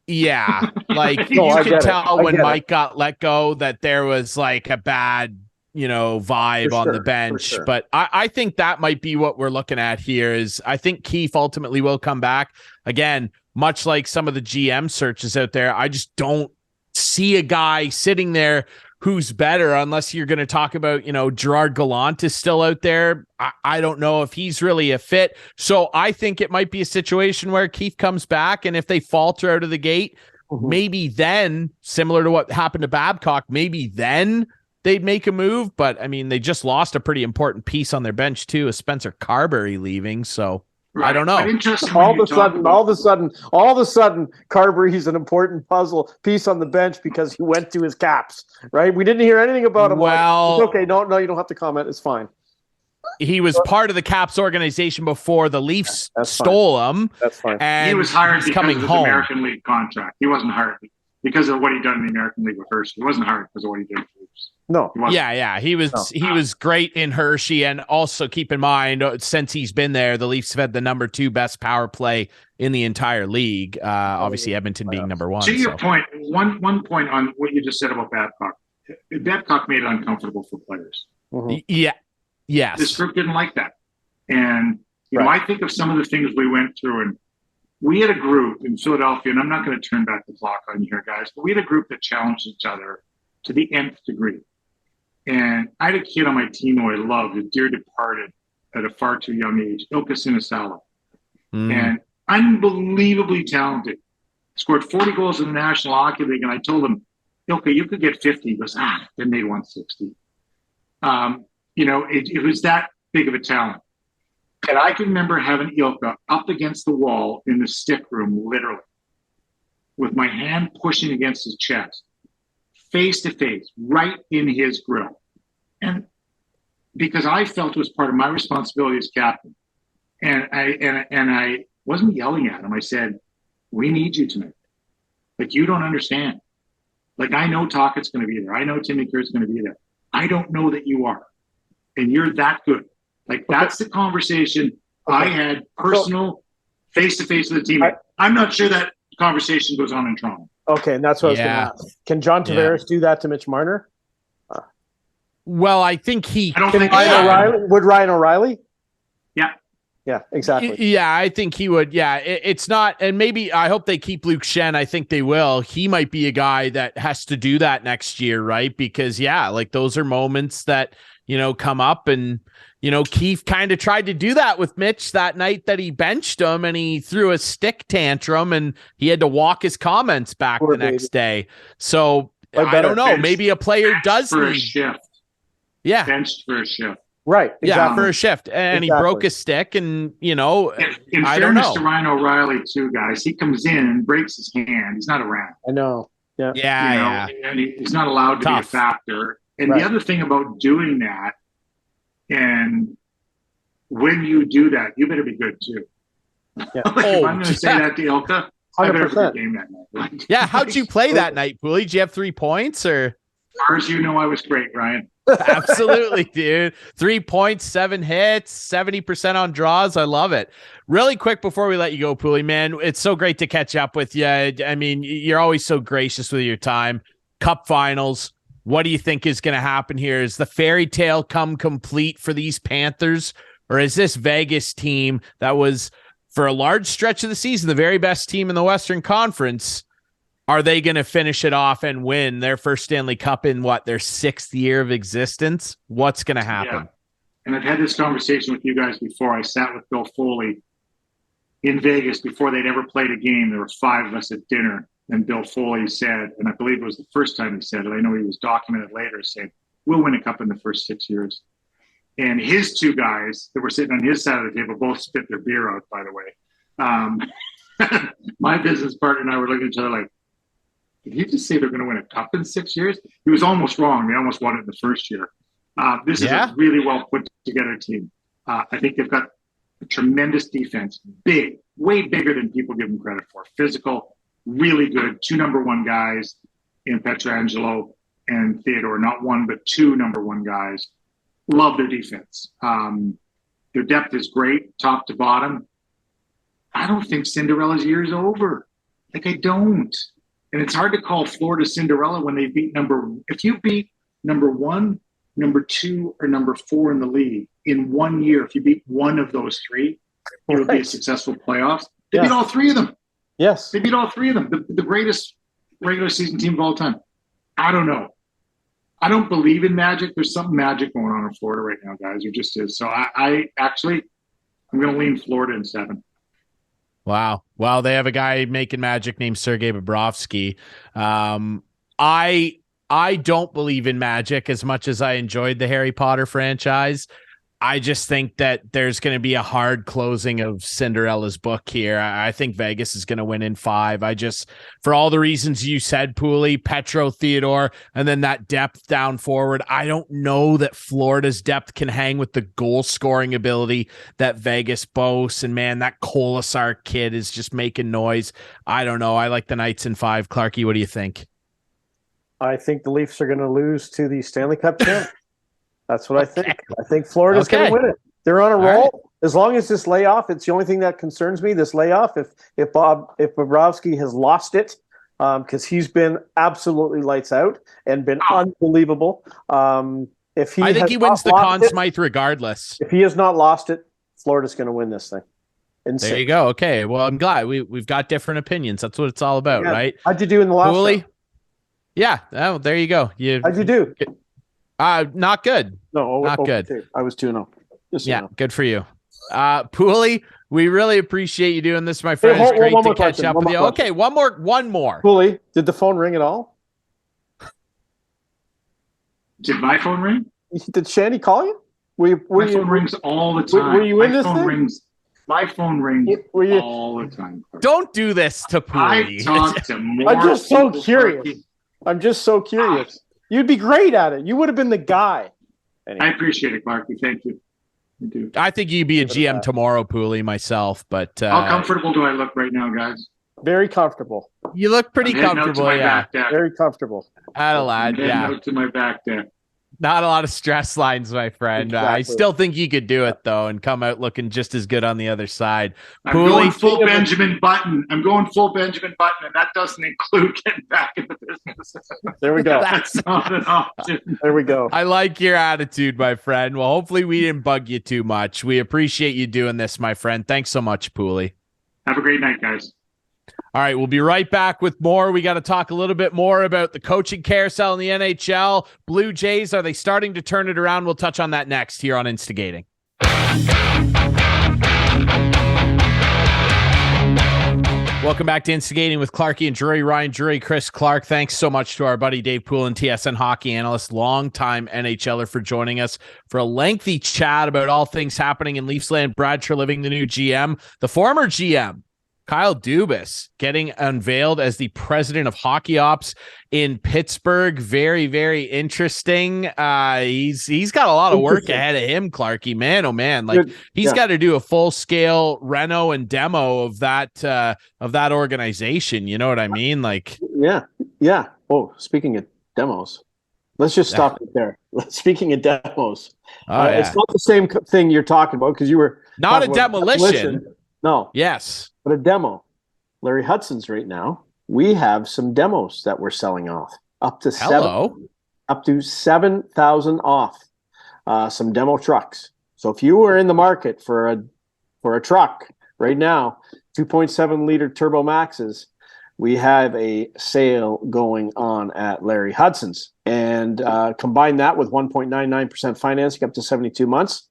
Yeah, like you could tell when Mike got let go that there was like a bad, vibe on the bench. Sure. But I think that might be what we're looking at here. Is I think Keefe ultimately will come back again, much like some of the GM searches out there. I just don't see a guy sitting there who's better unless you're going to talk about, Gerard Gallant is still out there. I don't know if he's really a fit. So I think it might be a situation where Keefe comes back, and if they falter out of the gate, maybe then, similar to what happened to Babcock, maybe then they'd make a move. But I mean, they just lost a pretty important piece on their bench too, with Spencer Carberry leaving. So I don't know.
All of a sudden, Carberry's an important puzzle piece on the bench because he went to his Caps, right? We didn't hear anything about him.
Well,
it's okay. No, you don't have to comment. It's fine.
He was part of the Caps organization before the Leafs stole him.
That's fine.
And he was hired because of his American League contract. He wasn't hired because of what he'd done in the American League with Hershey. He wasn't hired because of what he did with the Leafs.
No.
He was great in Hershey. And also keep in mind, since he's been there, the Leafs have had the number 2 best power play in the entire league. Obviously, Edmonton being number 1.
To your point, one point on what you just said about Babcock. Babcock made it uncomfortable for players.
Mm-hmm. Yeah. Yes.
This group didn't like that. And you know, I think of some of the things we went through, and we had a group in Philadelphia, and I'm not going to turn back the clock on you here, guys, but we had a group that challenged each other to the nth degree. And I had a kid on my team who I loved, a dear departed at a far too young age, Ilka Sinisalo. And unbelievably talented. Scored 40 goals in the National Hockey League, and I told him, Ilka, you could get 50. He goes, they made 160. It was that big of a talent. And I can remember having Ilka up against the wall in the stick room, literally, with my hand pushing against his chest, face to face, right in his grill. And because I felt it was part of my responsibility as captain. And I wasn't yelling at him. I said, we need you tonight. Like, you don't understand. Like, I know Tockett's going to be there. I know Timmy Kerr's going to be there. I don't know that you are. And you're that good. Like, that's the conversation I had personal face-to-face with the team. I'm not sure that conversation goes on in Toronto.
Okay, and that's what I was going to ask. Can John Tavares do that to Mitch Marner?
Well, I think he...
Would Ryan O'Reilly?
Yeah.
Yeah, exactly.
Yeah, I think he would. Yeah, it's not, and maybe I hope they keep Luke Shen. I think they will. He might be a guy that has to do that next year, right? Because like those are moments that come up, and Keefe kind of tried to do that with Mitch that night that he benched him, and he threw a stick tantrum, and he had to walk his comments back the next day. So I don't know. Maybe a player does
for
need
a shift.
Yeah,
benched for a shift.
Right. Exactly.
Yeah, for a shift. And he broke his stick, and,
in
I
fairness
don't know.
to Ryan O'Reilly, too, guys, he comes in and breaks his hand. He's not around.
I know. Yeah.
Yeah.
And he's not allowed to be a factor. And the other thing about doing that, and when you do that, you better be good, too.
Yeah.
If I'm going to say that to Ilka, I better be game that night.
Yeah, how'd you play that night, Poulin? Did you have 3 points, or?
As far as you know, I was great, Ryan.
Absolutely, dude. 3 points, 7 hits, 70% on draws. I love it. Really quick before we let you go, Poulin, man, it's so great to catch up with you. I mean, you're always so gracious with your time. Cup finals. What do you think is going to happen here? Is the fairy tale come complete for these Panthers, or is this Vegas team that was, for a large stretch of the season, the very best team in the Western Conference? Are they going to finish it off and win their first Stanley Cup in their 6th year of existence? What's going to happen?
Yeah. And I've had this conversation with you guys before. I sat with Bill Foley in Vegas before they'd ever played a game. There were 5 of us at dinner, and Bill Foley said, and I believe it was the first time he said it, I know he was documented later, saying, we'll win a cup in the first 6 years. And his 2 guys that were sitting on his side of the table both spit their beer out, by the way. My business partner and I were looking at each other like, did he just say they're going to win a cup in 6 years? He was almost wrong. They almost won it in the first year. This is a really well put together team. I think they've got a tremendous defense, big, way bigger than people give them credit for. Physical, really good. 2 number 1 guys in Pietrangelo and Theodore. Not 1, but 2 number 1 guys. Love their defense. Their depth is great, top to bottom. I don't think Cinderella's year is over. I don't. And it's hard to call Florida Cinderella when they beat if you beat number 1, number 2, or number 4 in the league in 1 year, if you beat one of those 3, it would be a successful playoffs. They beat all 3 of them.
Yes.
They beat all 3 of them. The greatest regular season team of all time. I don't know. I don't believe in magic. There's something magic going on in Florida right now, guys. There just is. So I'm going to lean Florida in 7.
Wow. Well, they have a guy making magic named Sergei Bobrovsky. I don't believe in magic as much as I enjoyed the Harry Potter franchise. I just think that there's going to be a hard closing of Cinderella's book here. I think Vegas is going to win in 5. For all the reasons you said, Poulin, Petro, Theodore, and then that depth down forward, I don't know that Florida's depth can hang with the goal scoring ability that Vegas boasts. And man, that Kolasar kid is just making noise. I don't know. I like the Knights in 5. Clarkey, what do you think?
I think the Leafs are going to lose to the Stanley Cup champ. That's what I think. I think Florida's going to win it. They're on a roll. Right. As long as this layoff, it's the only thing that concerns me, this layoff. If Bobrovsky has lost it, because he's been absolutely lights out and been unbelievable. I think he wins the Conn Smythe regardless. If he has not lost it, Florida's going to win this thing.
There you go. Okay. Well, I'm glad we've got different opinions. That's what it's all about, right?
How'd you do in the last round?
Yeah. Oh, there you go.
How'd you do?
Not good.
No,
not good.
2. I was 2-0.
Yeah, good for you. Poulin, we really appreciate you doing this, my friend. It's great to catch up with you. Okay, one more.
Poulin, did the phone ring at all?
Did my phone ring?
Did Shandy call you?
My phone rings all the time.
Were you in this thing?
My phone rings all the time.
Don't do this to Poulin.
I talk to more.
I'm just so curious. You'd be great at it. You would have been the guy. Anyway.
I appreciate it, Clarkey. Thank you. I do.
I think you'd be a GM tomorrow, Poulin, myself. But
how comfortable do I look right now, guys?
Very comfortable.
You look pretty comfortable,
Very comfortable.
Adelaide,
Out to my back deck.
Not a lot of stress lines, my friend.
Exactly.
I still think you could do it though, and come out looking just as good on the other side.
I'm going full Benjamin Button. and that doesn't include getting back into business.
There we go.
That's not an option.
There we go.
I like your attitude, my friend. Well, hopefully we didn't bug you too much. We appreciate you doing this, my friend. Thanks so much, Poulin.
Have a great night, guys.
All right, we'll be right back with more. We got to talk a little bit more about the coaching carousel in the NHL. Blue Jays, are they starting to turn it around? We'll touch on that next here on Instigating. Welcome back to Instigating with Clarkey and Drury. Ryan Drury, Chris Clark. Thanks so much to our buddy Dave Poulin, TSN hockey analyst, longtime NHLer, for joining us for a lengthy chat about all things happening in Leafsland. Brad Treliving, the new GM, the former GM, Kyle Dubas, getting unveiled as the president of hockey ops in Pittsburgh. Very, very interesting. He's got a lot of work ahead of him, Clarkey. Man, oh man, like he's got to do a full scale reno and demo of that organization. You know what I mean? Like,
yeah. Oh, speaking of demos, let's just stop it there. Speaking of demos, it's not the same thing you're talking about, because you were
not a demolition.
No.
Yes.
But a demo. Larry Hudson's right now. We have some demos that we're selling off. Up to 7,000 off. Some demo trucks. So if you were in the market for a truck right now, 2.7 liter Turbo Maxes, we have a sale going on at Larry Hudson's. And combine that with 1.99% financing up to 72 months.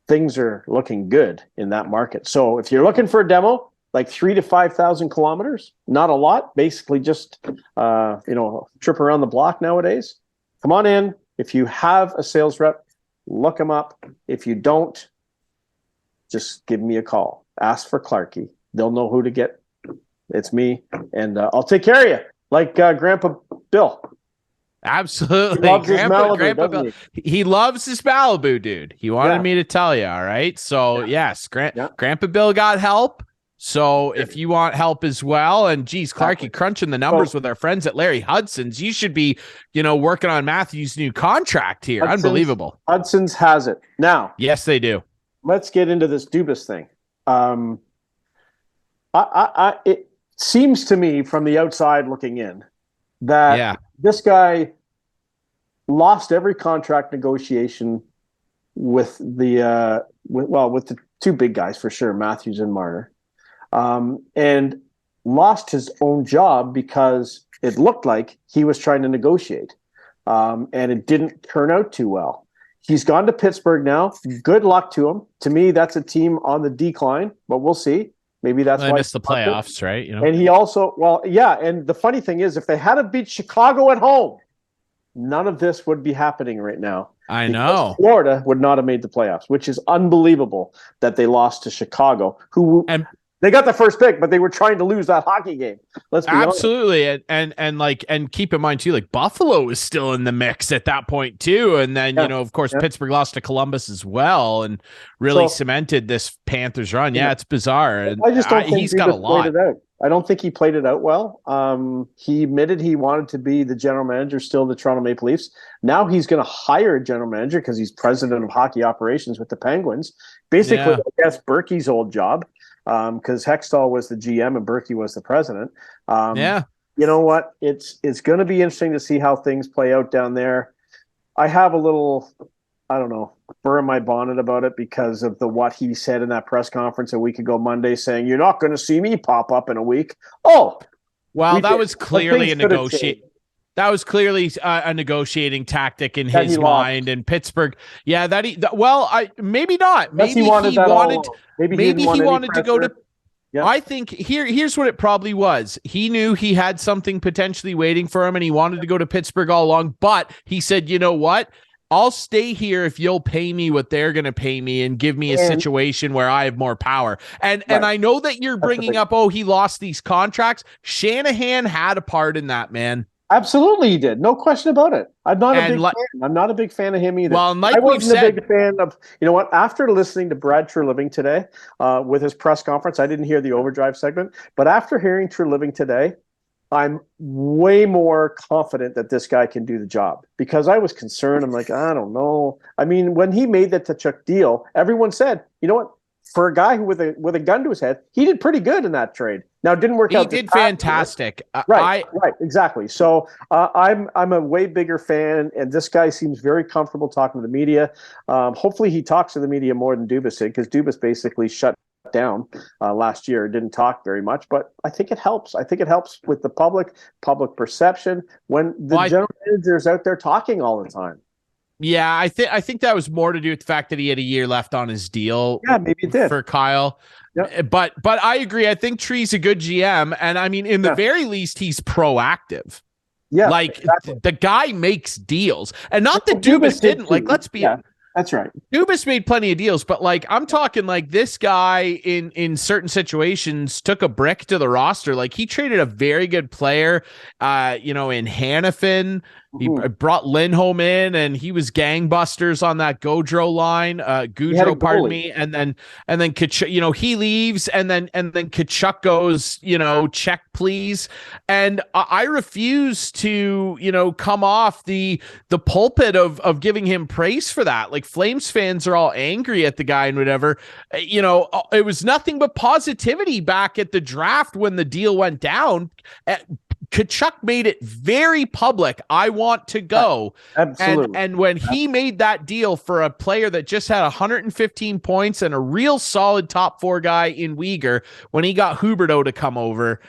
Things are looking good in that market. So if you're looking for a demo, like 3,000 to 5,000 kilometers, not a lot, basically just, a trip around the block nowadays, come on in. If you have a sales rep, look them up. If you don't, just give me a call. Ask for Clarkey. They'll know who to get. It's me, and I'll take care of you, like Grandpa Bill.
Absolutely. Grandpa Bill. He loves his Malibu, dude. He wanted me to tell you. All right. So yes, Grandpa Bill got help. So if you want help as well, and geez, Clarkey, crunching the numbers with our friends at Larry Hudson's, you should be, working on Matthews' new contract here. Unbelievable.
Hudson's has it now.
Yes, they do.
Let's get into this Dubas thing. It seems to me from the outside looking in that this guy lost every contract negotiation with the two big guys for sure, Matthews and Marner, and lost his own job because it looked like he was trying to negotiate, and it didn't turn out too well. He's gone to Pittsburgh now. Good luck to him. To me, that's a team on the decline, but we'll see. Maybe that's why
they missed the playoffs, right?
And he also, and the funny thing is, if they hadn't beat Chicago at home, none of this would be happening right now.
I know.
Florida would not have made the playoffs, which is unbelievable that they lost to Chicago, they got the first pick, but they were trying to lose that hockey game. Let's be
absolutely honest. And keep in mind too, like Buffalo was still in the mix at that point too. And then, of course, Pittsburgh lost to Columbus as well and really cemented this Panthers run. Yeah, it's bizarre. And
I just don't think
he's got a lot.
I don't think he played it out well. He admitted he wanted to be the general manager still of the Toronto Maple Leafs. Now he's going to hire a general manager because he's president of hockey operations with the Penguins. Basically, I guess Berkey's old job. Because Hextall was the GM and Berkey was the president. You know what? It's going to be interesting to see how things play out down there. I have a little, burr in my bonnet about it because of what he said in that press conference a week ago Monday, saying you're not going to see me pop up in a week. Oh,
well, that was clearly a negotiation. That was clearly a negotiating tactic in his mind. And Pittsburgh, maybe not. Maybe he wanted to go to. Yeah. I think here's what it probably was. He knew he had something potentially waiting for him, and he wanted to go to Pittsburgh all along. But he said, "You know what? I'll stay here if you'll pay me what they're going to pay me and give me a situation where I have more power." And I know that you're bringing up, he lost these contracts. Shanahan had a part in that, man.
Absolutely, he did. No question about it. I'm not a big fan. I'm not a big fan of him either.
Well, like
I wasn't a big fan of. You know what? After listening to Brad Treliving today with his press conference, I didn't hear the overdrive segment, but after hearing Treliving today, I'm way more confident that this guy can do the job, because I was concerned. I'm like, I don't know. I mean, when he made that Tkachuk deal, everyone said, you know what? For a guy who with a gun to his head, he did pretty good in that trade. Now, it didn't work out.
He did fantastic.
Right, exactly. So I'm a way bigger fan, and this guy seems very comfortable talking to the media. Hopefully, he talks to the media more than Dubas did, because Dubas basically shut down last year, didn't talk very much. But I think it helps. I think it helps with the public perception when the general manager is out there talking all the time.
Yeah, I think that was more to do with the fact that he had a year left on his deal.
Yeah, maybe it did
for Kyle. Yep. But I agree. I think Tree's a good GM, and I mean, in the very least, he's proactive. Yeah, like exactly. The guy makes deals, and not that Dubas didn't. Like, let's be.
Yeah. That's right.
Dubas made plenty of deals, but like I'm talking like this guy in certain situations took a brick to the roster. Like he traded a very good player, in Hannafin. He brought Lindholm in, and he was gangbusters on that Gaudreau line. Gaudreau, pardon me, and then Tkachuk, he leaves, and then Tkachuk goes, check please. And I refuse to come off the pulpit of giving him praise for that. Like Flames fans are all angry at the guy and whatever. It was nothing but positivity back at the draft when the deal went down. Tkachuk made it very public. I want to go.
Absolutely.
And when he made that deal for a player that just had 115 points and a real solid top 4 guy in Weegar, when he got Huberdeau to come over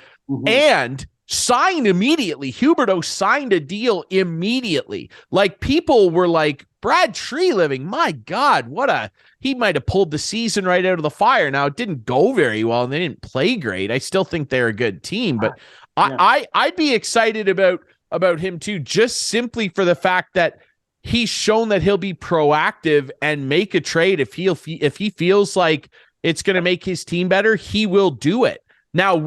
and signed immediately. Huberdeau signed a deal immediately. Like people were like, Brad Treliving, my God, he might have pulled the season right out of the fire. Now it didn't go very well and they didn't play great. I still think they're a good team, but I'd be excited about him too, just simply for the fact that he's shown that he'll be proactive and make a trade if he feels like it's going to make his team better. He will do it. Now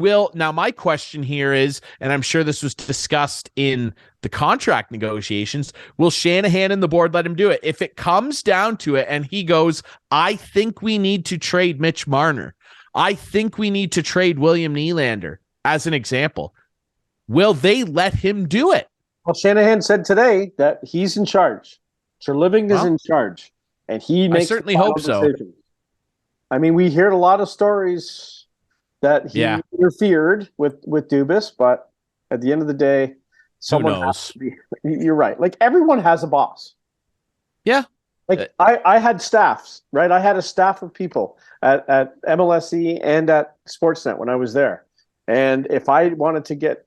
my question here is, and I'm sure this was discussed in the contract negotiations, will Shanahan and the board let him do it? If it comes down to it and he goes, I think we need to trade Mitch Marner, I think we need to trade William Nylander, as an example, will they let him do it?
Well, Shanahan said today that he's in charge. Treliving is in charge, and he makes. I
certainly hope so.
I mean, we heard a lot of stories that he interfered with Dubas, but at the end of the day, someone has to be. You're right. Like everyone has a boss.
Yeah.
Like I had staffs, right? I had a staff of people at MLSE and at Sportsnet when I was there. And if I wanted to get,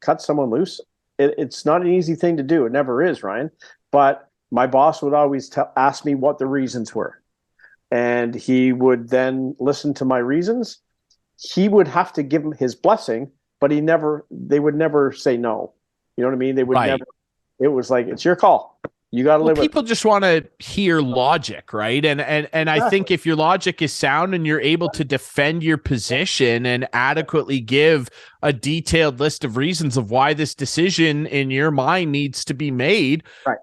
cut someone loose, it's not an easy thing to do. It never is, Ryan. But my boss would always ask me what the reasons were. And he would then listen to my reasons. He would have to give him his blessing, but they would never say no. You know what I mean? They would never. It was like, it's your call. You got to live with it.
People just want to hear logic, right? And I think if your logic is sound and you're able to defend your position and adequately give a detailed list of reasons of why this decision in your mind needs to be made,
right?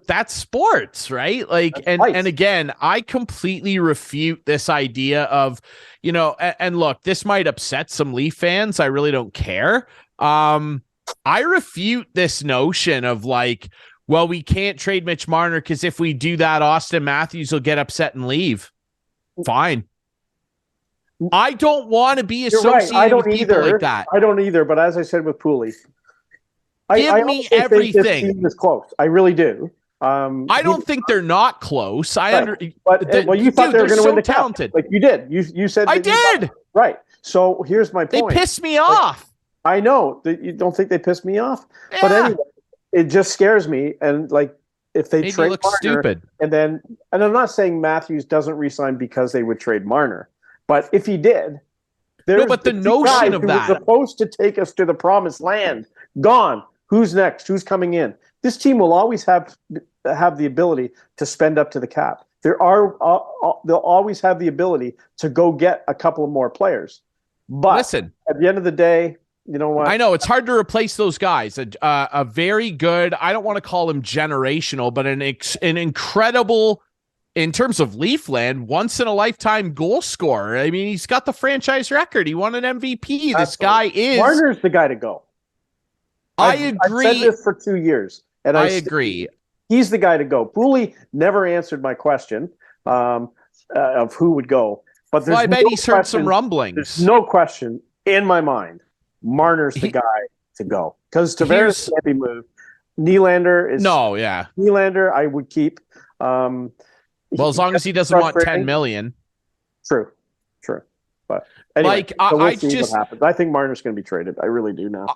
That's sports, right? Like, and again, I completely refute this idea of, and look, this might upset some Leaf fans. I really don't care. I refute this notion of like, well, we can't trade Mitch Marner because if we do that, Auston Matthews will get upset and leave. Fine. I don't want to be associated with people like that.
I don't either. But as I said with Poulin,
give me everything.
This team is close. I really do.
I don't think they're not close.
You thought they were going to win the talented. Like you did. You said
I did.
Right. So here's my point.
They pissed me off.
I know that you don't think they pissed me off,
yeah.
But anyway. It just scares me, and like if they trade
look
Marner,
stupid,
and I'm not saying Matthews doesn't resign because they would trade Marner, but if he did,
but the notion of that
was supposed to take us to the promised land, gone. Who's next? Who's coming in? This team will always have the ability to spend up to the cap. They'll always have the ability to go get a couple of more players. But
listen,
at the end of the day. You know what?
I know it's hard to replace those guys. A very good, I don't want to call him generational, but an incredible, in terms of Leafland, once in a lifetime goal scorer. I mean, he's got the franchise record. He won an MVP. Absolutely. This guy is
Marner's the guy to go.
I agree.
I've said this for 2 years, and
I agree.
He's the guy to go. Poulin never answered my question of who would go. But there's
I bet he's heard some rumblings.
There's no question in my mind. Marner's the guy to go because Tavares can't be moved. Nylander is Nylander. I would keep.
Well, as long as he doesn't want $10 million.
True. But anyway, we'll see
what
happens. I think Marner's going to be traded. I really do now.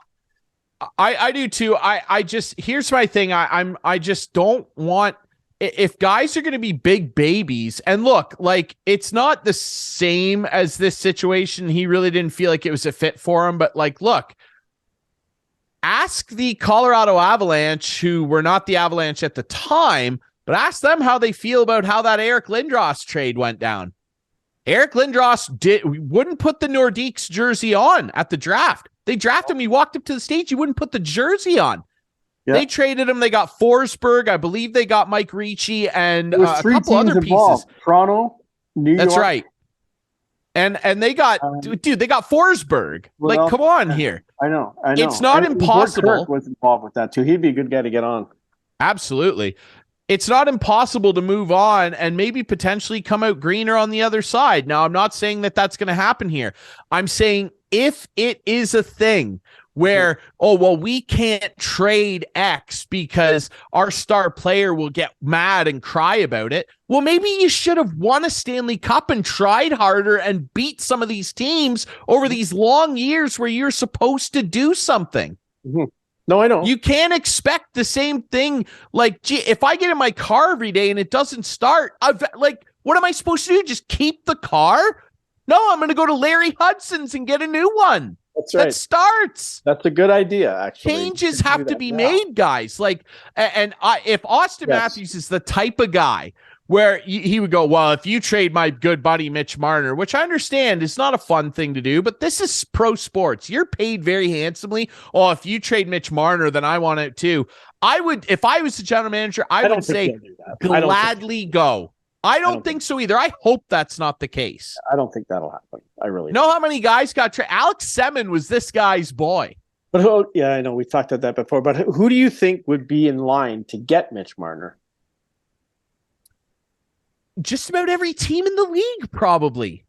I do too. I just here's my thing. I just don't want. If guys are going to be big babies, and look, like it's not the same as this situation. He really didn't feel like it was a fit for him, but like, look, ask the Colorado Avalanche, who were not the Avalanche at the time, but ask them how they feel about how that Eric Lindros trade went down. Eric Lindros wouldn't put the Nordiques jersey on at the draft. They drafted him. He walked up to the stage. He wouldn't put the jersey on. Yep. They traded him. They got Forsberg. I believe they got Mike Ricci and a couple other pieces.
Toronto, New York.
That's right. And they got they got Forsberg. Well, like, come on here.
I know.
It's not impossible.
Kirk was involved with that too. He'd be a good guy to get on.
Absolutely. It's not impossible to move on and maybe potentially come out greener on the other side. Now, I'm not saying that that's going to happen here. I'm saying if it is a thing where, we can't trade X because our star player will get mad and cry about it. Well, maybe you should have won a Stanley Cup and tried harder and beat some of these teams over these long years where you're supposed to do something.
Mm-hmm. No, I know.
You can't expect the same thing. Like, if I get in my car every day and it doesn't start, what am I supposed to do? Just keep the car? No, I'm going to go to Larry Hudson's and get a new one.
That's right.
That starts.
That's a good idea, actually.
Changes have to be made, guys. Like, if Auston Matthews is the type of guy where he would go, well, if you trade my good buddy Mitch Marner, which I understand is not a fun thing to do, but this is pro sports. You're paid very handsomely. Oh, if you trade Mitch Marner, then I want it too. I would, if I was the general manager, I would say gladly go. I don't think so either. I hope that's not the case.
I don't think that'll happen. I really
know how many guys got traded. Alex Semin was this guy's boy.
But I know we talked about that before. But who do you think would be in line to get Mitch Marner?
Just about every team in the league, probably.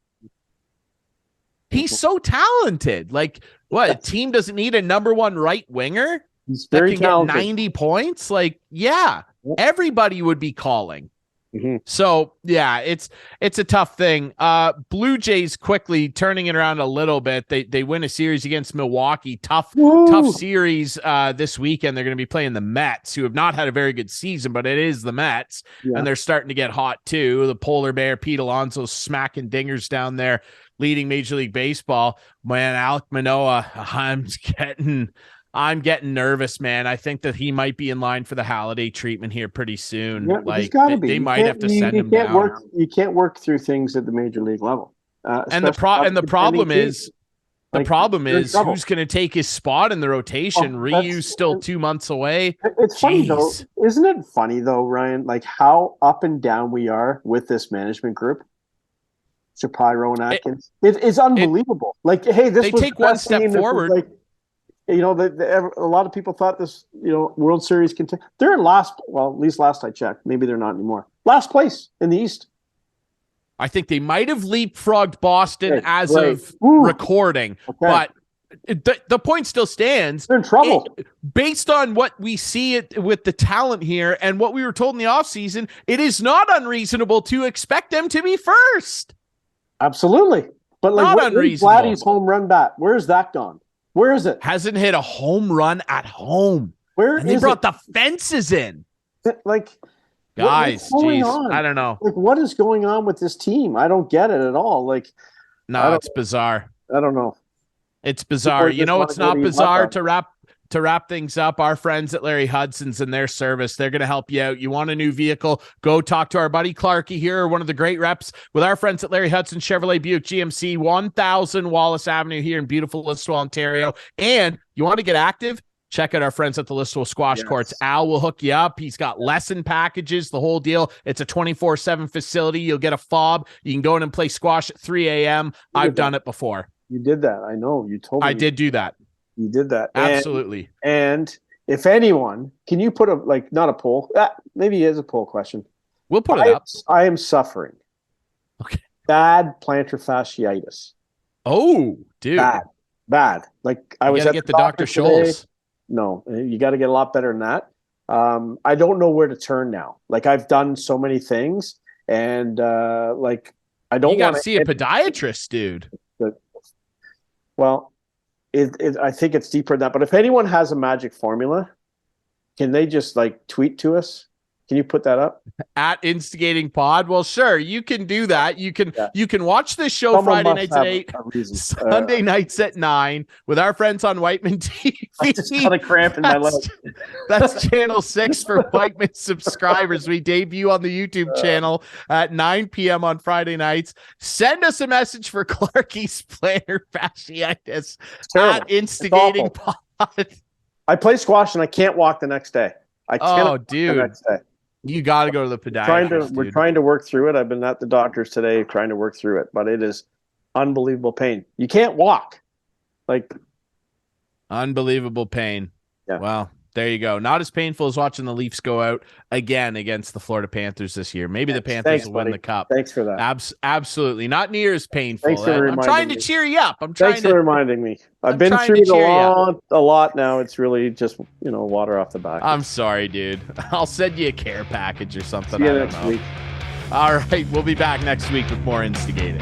He's so talented. Like, what? A team doesn't need a number one right winger?
He's very talented.
Get 90 points? Like, everybody would be calling.
Mm-hmm.
So, it's a tough thing. Blue Jays quickly turning it around a little bit. They win a series against Milwaukee. Tough series this weekend. They're going to be playing the Mets, who have not had a very good season, but it is the Mets, and they're starting to get hot too. The polar bear, Pete Alonso, smacking dingers down there, leading Major League Baseball. Man, Alek Manoah, I'm getting nervous, man. I think that he might be in line for the Halladay treatment here pretty soon.
Yeah,
like
they
might have to send him down.
You can't work through things at the major league level.
And the problem is who's going to take his spot in the rotation? Ryu's still 2 months away.
It's funny though, isn't it funny though, Ryan? Like how up and down we are with this management group. Shapiro and Atkins. It's unbelievable. They
take one step forward.
A lot of people thought this, World Series they're in last, well, at least last I checked. Maybe they're not anymore. Last place in the East.
I think they might have leapfrogged Boston as of recording, but the point still stands.
They're in trouble.
Based on what we see with the talent here and what we were told in the offseason, it is not unreasonable to expect them to be first.
Absolutely. But
not unreasonable.
Vladdy's home run bat, where's that gone? Where is it?
Hasn't hit a home run at home. They brought the fences in.
Guys,
I don't know.
What is going on with this team? I don't get it at all.
It's bizarre.
I don't know.
It's bizarre. It's not bizarre to wrap things up. Our friends at Larry Hudson's in their service. They're going to help you out. You want a new vehicle? Go talk to our buddy Clarkey here, one of the great reps with our friends at Larry Hudson Chevrolet Buick GMC, 1000 Wallace Avenue here in beautiful Listowel, Ontario. And you want to get active? Check out our friends at the Listowel Squash Courts. Al will hook you up. He's got lesson packages, the whole deal. It's a 24/7 facility. You'll get a fob. You can go in and play squash at 3 a.m. I've done it before.
You did that. I know. You told me.
I did do that.
You did that.
Absolutely.
And if anyone, can you put not a poll? Maybe it is a poll question.
We'll put it up.
I am suffering.
Okay.
Bad plantar fasciitis.
Oh, dude.
Bad. Like I was
got to get the Dr. Scholl's.
No, you got to get a lot better than that. I don't know where to turn now. Like I've done so many things, and I don't.
You got to see a podiatrist, dude.
Well, I think it's deeper than that. But if anyone has a magic formula, can they just tweet to us? Can you put that up?
At Instigating Pod? Well, sure, you can do that. You can watch this show Friday nights at 8, Sunday nights at 9 with our friends on Whiteman TV.
I just got a cramp in my leg.
That's channel 6 for Whiteman subscribers. We debut on the YouTube channel at 9 p.m. on Friday nights. Send us a message for Clarkey's plantar fasciitis at Instigating Pod.
I play squash and I can't walk the next day.
Dude. The next day. You got to go to the podiatrist.
We're trying to work through it. I've been at the doctor's today trying to work through it, but it is unbelievable pain. You can't walk.
Unbelievable pain.
Yeah.
Well, there you go. Not as painful as watching the Leafs go out again against the Florida Panthers this year. Maybe the Panthers will win the cup.
Thanks for that.
Absolutely. Not near as painful.
Thanks for
I'm trying to cheer you up.
Thanks for reminding me. I've been through it a lot now. It's really just, water off the back.
I'm sorry, dude. I'll send you a care package or something.
See you next week.
All right. We'll be back next week with more Instigating.